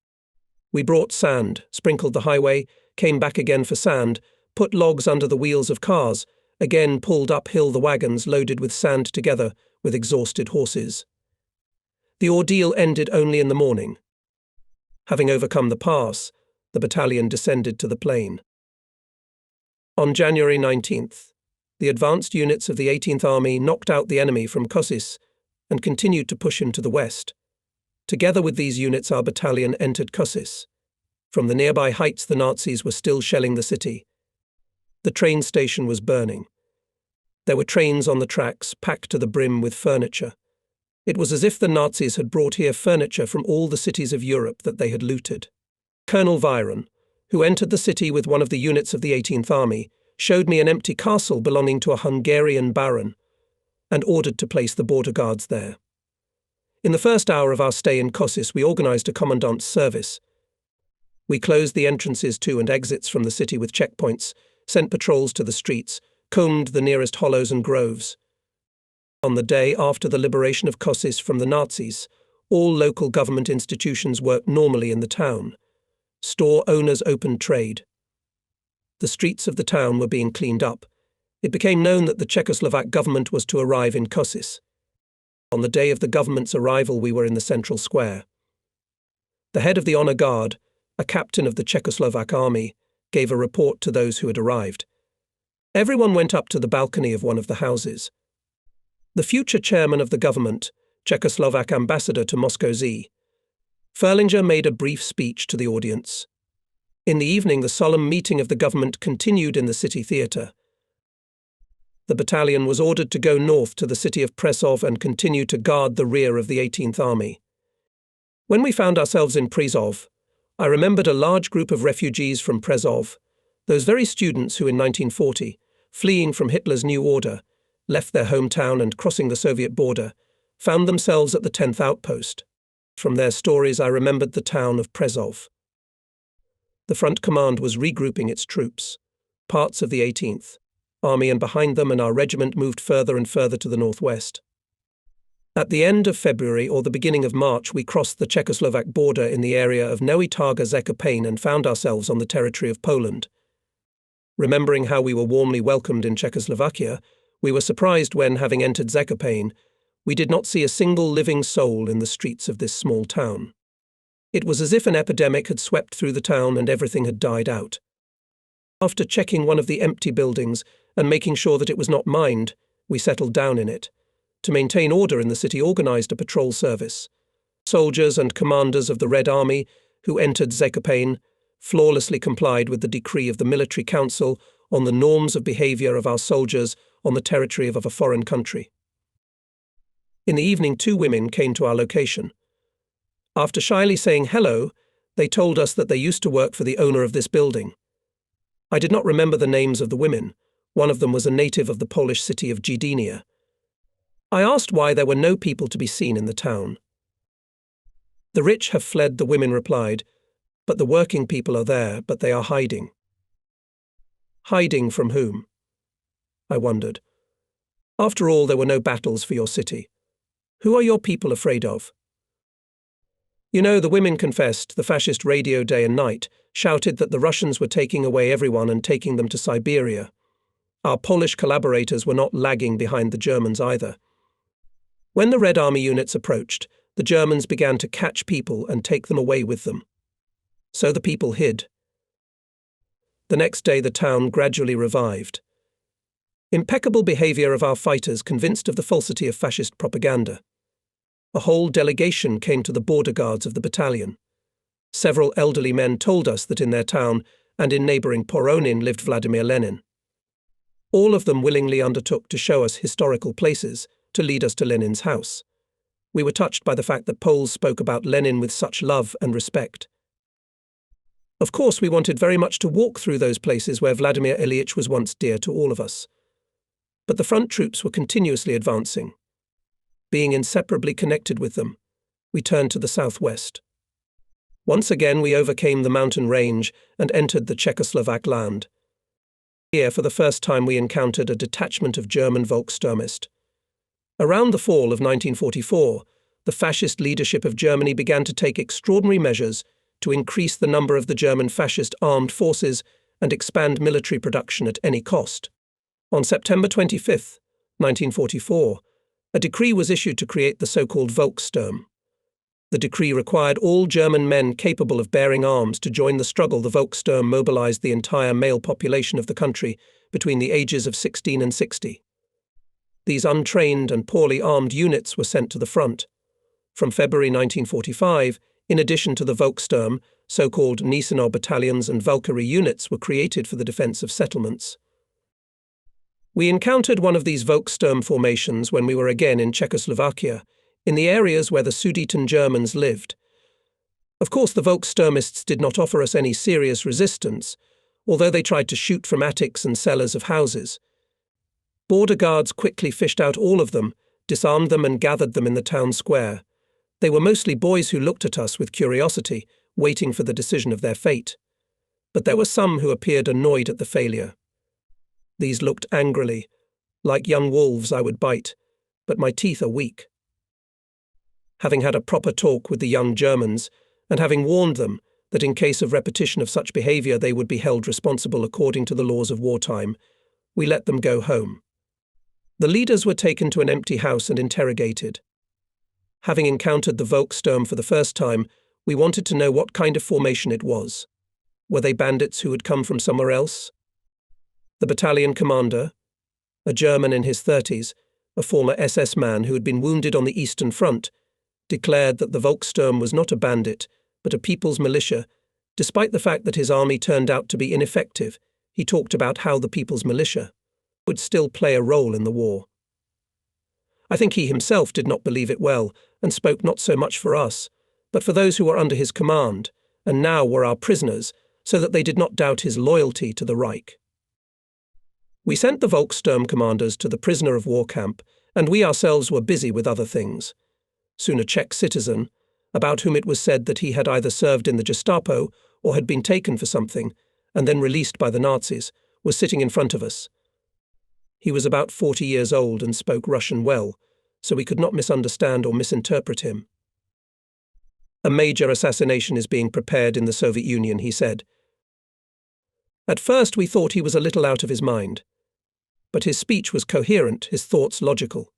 We brought sand, sprinkled the highway, came back again for sand, put logs under the wheels of cars, again pulled uphill the wagons loaded with sand together with exhausted horses. The ordeal ended only in the morning. Having overcome the pass, the battalion descended to the plain. On January 19th, the advanced units of the 18th Army knocked out the enemy from Kosice and continued to push him to the west. Together with these units, our battalion entered Kosice. From the nearby heights, the Nazis were still shelling the city. The train station was burning. There were trains on the tracks, packed to the brim with furniture. It was as if the Nazis had brought here furniture from all the cities of Europe that they had looted. Colonel Viron, who entered the city with one of the units of the 18th Army, showed me an empty castle belonging to a Hungarian baron, and ordered to place the border guards there. In the first hour of our stay in Kosice, we organized a commandant's service. We closed the entrances to and exits from the city with checkpoints, sent patrols to the streets, combed the nearest hollows and groves. On the day after the liberation of Kosice from the Nazis, all local government institutions worked normally in the town. Store owners opened trade. The streets of the town were being cleaned up. It became known that the Czechoslovak government was to arrive in Kosice. On the day of the government's arrival, we were in the central square. The head of the honor guard, a captain of the Czechoslovak army, gave a report to those who had arrived. Everyone went up to the balcony of one of the houses. The future chairman of the government, Czechoslovak ambassador to Moscow Z. Ferlinger, made a brief speech to the audience. In the evening, the solemn meeting of the government continued in the city theatre. The battalion was ordered to go north to the city of Presov and continue to guard the rear of the 18th Army. When we found ourselves in Presov, I remembered a large group of refugees from Presov, those very students who in 1940, fleeing from Hitler's New Order, left their hometown and, crossing the Soviet border, found themselves at the 10th outpost. From their stories, I remembered the town of Presov. The front command was regrouping its troops, parts of the 18th Army, and behind them and our regiment moved further and further to the northwest. At the end of February or the beginning of March, we crossed the Czechoslovak border in the area of Nowy Targa Zakopane and found ourselves on the territory of Poland. Remembering how we were warmly welcomed in Czechoslovakia, we were surprised when, having entered Zakopane, we did not see a single living soul in the streets of this small town. It was as if an epidemic had swept through the town and everything had died out. After checking one of the empty buildings and making sure that it was not mined, we settled down in it. To maintain order in the city, organized a patrol service. Soldiers and commanders of the Red Army, who entered Zakopane, flawlessly complied with the decree of the Military Council on the norms of behavior of our soldiers on the territory of a foreign country. In the evening, 2 women came to our location. After shyly saying hello, they told us that they used to work for the owner of this building. I did not remember the names of the women. One of them was a native of the Polish city of Gdynia. I asked why there were no people to be seen in the town. The rich have fled, the women replied, but the working people are there, but they are hiding. Hiding from whom? I wondered. After all, there were no battles for your city. Who are your people afraid of? You know, the women confessed, the fascist radio day and night shouted that the Russians were taking away everyone and taking them to Siberia. Our Polish collaborators were not lagging behind the Germans either. When the Red Army units approached, the Germans began to catch people and take them away with them. So the people hid. The next day, the town gradually revived. Impeccable behavior of our fighters convinced of the falsity of fascist propaganda. A whole delegation came to the border guards of the battalion. Several elderly men told us that in their town and in neighbouring Poronin lived Vladimir Lenin. All of them willingly undertook to show us historical places, to lead us to Lenin's house. We were touched by the fact that Poles spoke about Lenin with such love and respect. Of course, we wanted very much to walk through those places where Vladimir Ilyich was once dear to all of us. But the front troops were continuously advancing. Being inseparably connected with them, we turned to the southwest. Once again we overcame the mountain range and entered the Czechoslovak land. Here, for the first time, we encountered a detachment of German Volkssturmist. Around the fall of 1944, the fascist leadership of Germany began to take extraordinary measures to increase the number of the German fascist armed forces and expand military production at any cost. On September 25, 1944, a decree was issued to create the so-called Volkssturm. The decree required all German men capable of bearing arms to join the struggle. The Volkssturm mobilized the entire male population of the country between the ages of 16 and 60. These untrained and poorly armed units were sent to the front. From February 1945, in addition to the Volkssturm, so-called Gneisenau battalions and Valkyrie units were created for the defense of settlements. We encountered one of these Volkssturm formations when we were again in Czechoslovakia, in the areas where the Sudeten Germans lived. Of course, the Volkssturmists did not offer us any serious resistance, although they tried to shoot from attics and cellars of houses. Border guards quickly fished out all of them, disarmed them and gathered them in the town square. They were mostly boys who looked at us with curiosity, waiting for the decision of their fate. But there were some who appeared annoyed at the failure. These looked angrily. Like young wolves I would bite, but my teeth are weak. Having had a proper talk with the young Germans, and having warned them that in case of repetition of such behavior they would be held responsible according to the laws of wartime, we let them go home. The leaders were taken to an empty house and interrogated. Having encountered the Volkssturm for the first time, we wanted to know what kind of formation it was. Were they bandits who had come from somewhere else? The battalion commander, a German in his 30s, a former SS man who had been wounded on the Eastern Front, declared that the Volkssturm was not a bandit, but a people's militia. Despite the fact that his army turned out to be ineffective, he talked about how the people's militia would still play a role in the war. I think he himself did not believe it well, and spoke not so much for us, but for those who were under his command, and now were our prisoners, so that they did not doubt his loyalty to the Reich. We sent the Volkssturm commanders to the prisoner of war camp, and we ourselves were busy with other things. Soon a Czech citizen, about whom it was said that he had either served in the Gestapo or had been taken for something, and then released by the Nazis, was sitting in front of us. He was about 40 years old and spoke Russian well, so we could not misunderstand or misinterpret him. A major assassination is being prepared in the Soviet Union, he said. At first we thought he was a little out of his mind, but his speech was coherent, his thoughts logical.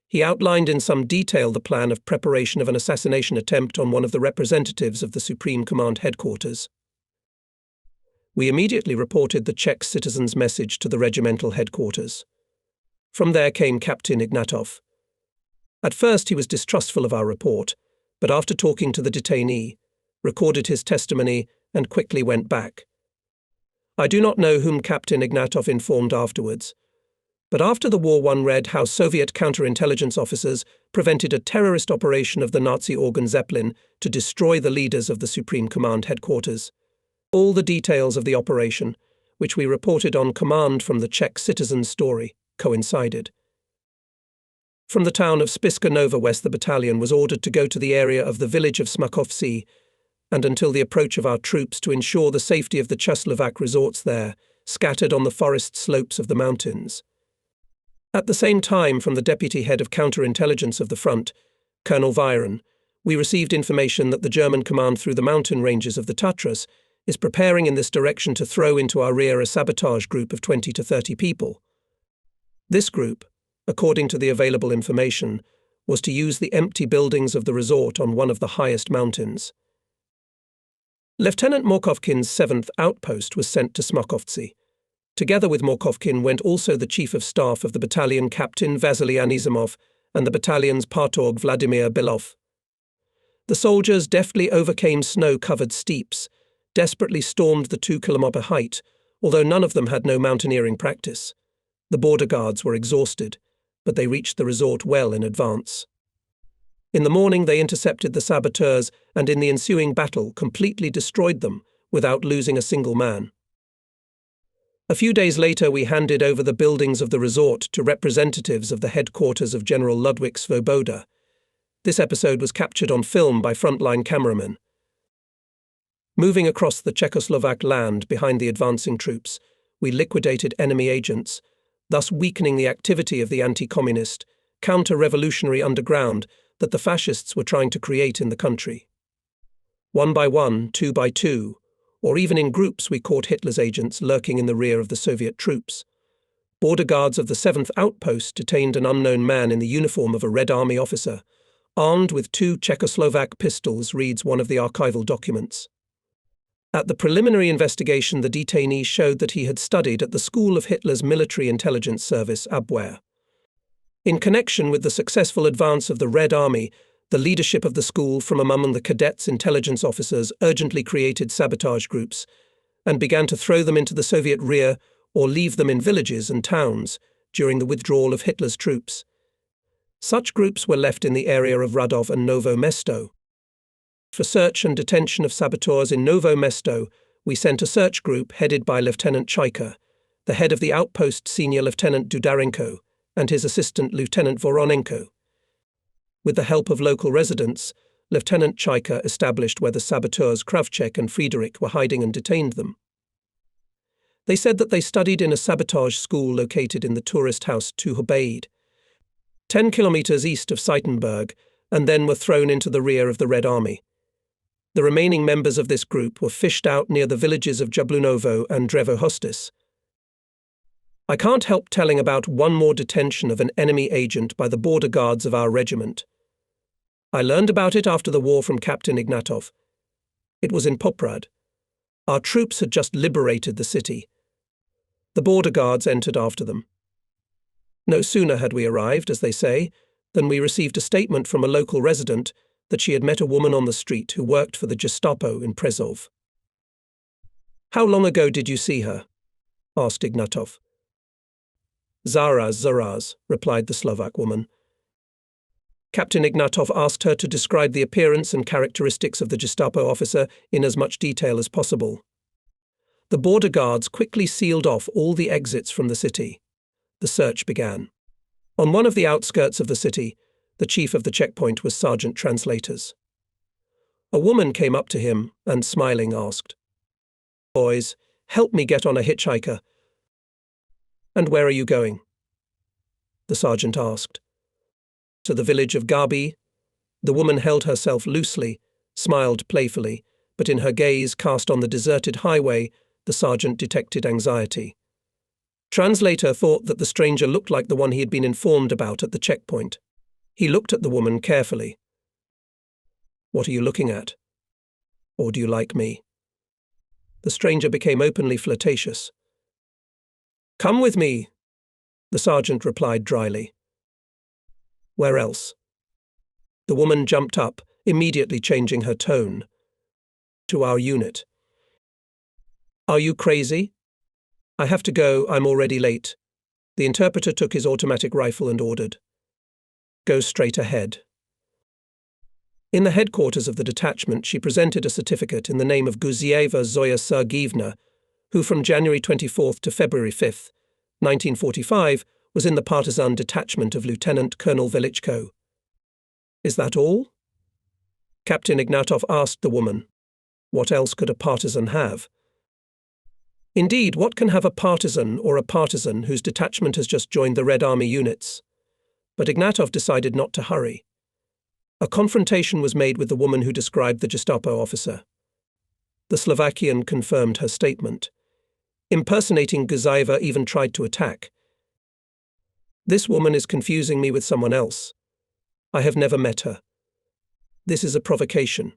He outlined in some detail the plan of preparation of an assassination attempt on one of the representatives of the Supreme Command headquarters. We immediately reported the Czech citizen's message to the regimental headquarters. From there came Captain Ignatov. At first he was distrustful of our report, but after talking to the detainee, recorded his testimony and quickly went back. I do not know whom Captain Ignatov informed afterwards, but after the war one read how Soviet counterintelligence officers prevented a terrorist operation of the Nazi organ Zeppelin to destroy the leaders of the Supreme Command headquarters. All the details of the operation, which we reported on command from the Czech citizen's story, coincided. From the town of Spišská Nová West, the battalion was ordered to go to the area of the village of Smakovci, and until the approach of our troops to ensure the safety of the Czechoslovak resorts there, scattered on the forest slopes of the mountains. At the same time, from the deputy head of counterintelligence of the front, Colonel Viron, we received information that the German command through the mountain ranges of the Tatras is preparing in this direction to throw into our rear a sabotage group of 20 to 30 people. This group, according to the available information, was to use the empty buildings of the resort on one of the highest mountains. Lieutenant Morkovkin's 7th outpost was sent to Smakovci. Together with Morkovkin went also the Chief of Staff of the battalion Captain Vasily Anisimov and the battalion's Partorg Vladimir Belov. The soldiers deftly overcame snow-covered steeps, desperately stormed the 2-kilometer height, although none of them had no mountaineering practice. The border guards were exhausted, but they reached the resort well in advance. In the morning they intercepted the saboteurs and in the ensuing battle completely destroyed them without losing a single man. A few days later we handed over the buildings of the resort to representatives of the headquarters of General Ludwig Svoboda. This episode was captured on film by frontline cameramen. Moving across the Czechoslovak land behind the advancing troops, we liquidated enemy agents, thus weakening the activity of the anti-communist, counter-revolutionary underground that the fascists were trying to create in the country. One by one, two by two, or even in groups, we caught Hitler's agents lurking in the rear of the Soviet troops. Border guards of the 7th Outpost detained an unknown man in the uniform of a Red Army officer, armed with 2 Czechoslovak pistols, reads one of the archival documents. At the preliminary investigation, the detainee showed that he had studied at the school of Hitler's military intelligence service, Abwehr. In connection with the successful advance of the Red Army, the leadership of the school from among the cadets' intelligence officers urgently created sabotage groups and began to throw them into the Soviet rear or leave them in villages and towns during the withdrawal of Hitler's troops. Such groups were left in the area of Radov and Novo Mesto. For search and detention of saboteurs in Novo Mesto, we sent a search group headed by Lieutenant Chaika, the head of the outpost Senior Lieutenant Dudarenko, and his assistant Lieutenant Voronenko. With the help of local residents, Lieutenant Chaika established where the saboteurs Kravchek and Friedrich were hiding and detained them. They said that they studied in a sabotage school located in the tourist house Tuhobaid, 10 kilometers east of Seitenberg, and then were thrown into the rear of the Red Army. The remaining members of this group were fished out near the villages of Jablunovo and Drevohostis. I can't help telling about one more detention of an enemy agent by the border guards of our regiment. I learned about it after the war from Captain Ignatov. It was in Poprad. Our troops had just liberated the city. The border guards entered after them. No sooner had we arrived, as they say, than we received a statement from a local resident that she had met a woman on the street who worked for the Gestapo in Presov. "How long ago did you see her?" asked Ignatov. Zaraz, replied the Slovak woman. Captain Ignatov asked her to describe the appearance and characteristics of the Gestapo officer in as much detail as possible. The border guards quickly sealed off all the exits from the city. The search began. On one of the outskirts of the city, the chief of the checkpoint was Sergeant Translators. A woman came up to him and, smiling, asked, "Boys, help me get on a hitchhiker." "And where are you going?" the sergeant asked. "To the village of Gabi." The woman held herself loosely, smiled playfully, but in her gaze cast on the deserted highway, the sergeant detected anxiety. Translator thought that the stranger looked like the one he had been informed about at the checkpoint. He looked at the woman carefully. "What are you looking at? Or do you like me?" The stranger became openly flirtatious. "Come with me," the sergeant replied dryly. "Where else?" The woman jumped up, immediately changing her tone. "To our unit." "Are you crazy?" "I have to go, I'm already late." The interpreter took his automatic rifle and ordered, "Go straight ahead." In the headquarters of the detachment, she presented a certificate in the name of Guzieva Zoya Sergeevna, who from January 24th to February 5th, 1945, was in the partisan detachment of Lieutenant Colonel Velichko. "Is that all?" Captain Ignatov asked the woman. What else could a partisan have? Indeed, what can have a partisan or a partisan whose detachment has just joined the Red Army units? But Ignatov decided not to hurry. A confrontation was made with the woman who described the Gestapo officer. The Slovakian confirmed her statement. Impersonating Guzieva even tried to attack. "This woman is confusing me with someone else. I have never met her. This is a provocation."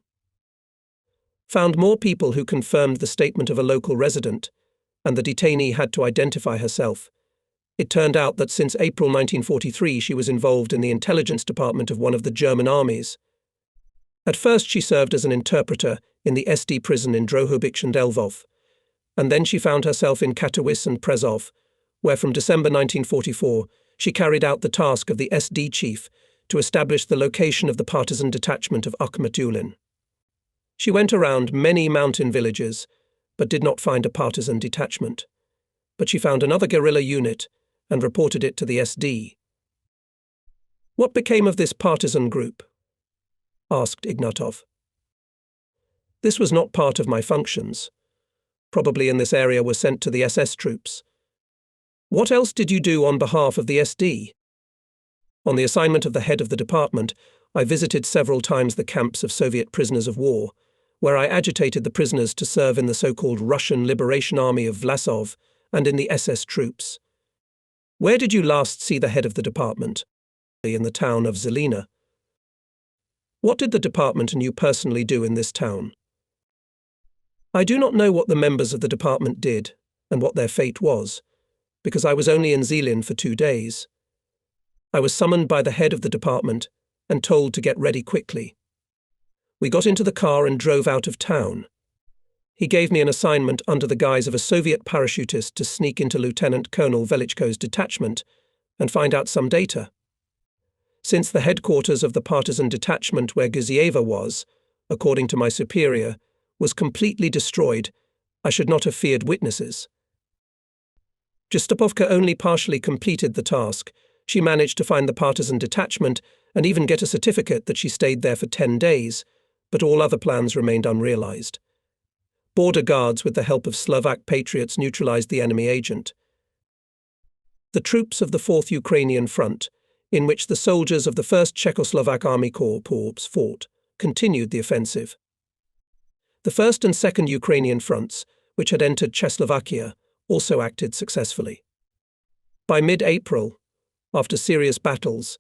Found more people who confirmed the statement of a local resident, and the detainee had to identify herself. It turned out that since April 1943 she was involved in the intelligence department of one of the German armies. At first she served as an interpreter in the SD prison in Drohobych and Lvov, and then she found herself in Katowice and Presov, where from December 1944 she carried out the task of the SD chief to establish the location of the partisan detachment of Akhmatulin. She went around many mountain villages, but did not find a partisan detachment. But she found another guerrilla unit and reported it to the SD. "What became of this partisan group?" asked Ignatov. This was not part of my functions. Probably in this area were sent to the SS troops. What else did you do on behalf of the SD? On the assignment of the head of the department, I visited several times the camps of Soviet prisoners of war, where I agitated the prisoners to serve in the so-called Russian Liberation Army of Vlasov and in the SS troops. Where did you last see the head of the department? In the town of Zelina. What did the department and you personally do in this town? I do not know what the members of the department did and what their fate was, because I was only in Zelin for 2 days. I was summoned by the head of the department and told to get ready quickly. We got into the car and drove out of town. He gave me an assignment under the guise of a Soviet parachutist to sneak into Lieutenant Colonel Velichko's detachment and find out some data. Since the headquarters of the partisan detachment where Gizieva was, according to my superior, was completely destroyed, I should not have feared witnesses. Justapovka only partially completed the task. She managed to find the partisan detachment and even get a certificate that she stayed there for 10 days, but all other plans remained unrealized. Border guards, with the help of Slovak patriots, neutralized the enemy agent. The troops of the 4th Ukrainian Front, in which the soldiers of the 1st Czechoslovak Army Corps fought, continued the offensive. The 1st and 2nd Ukrainian fronts, which had entered Czechoslovakia, also acted successfully. By mid-April, after serious battles,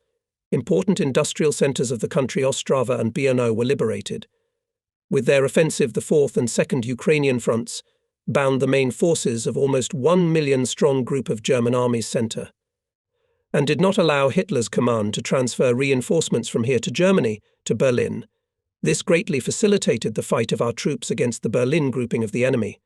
important industrial centres of the country Ostrava and Brno were liberated. With their offensive, the 4th and 2nd Ukrainian fronts bound the main forces of almost 1 million-strong group of German armies centre, and did not allow Hitler's command to transfer reinforcements from here to Germany, to Berlin. This greatly facilitated the fight of our troops against the Berlin grouping of the enemy.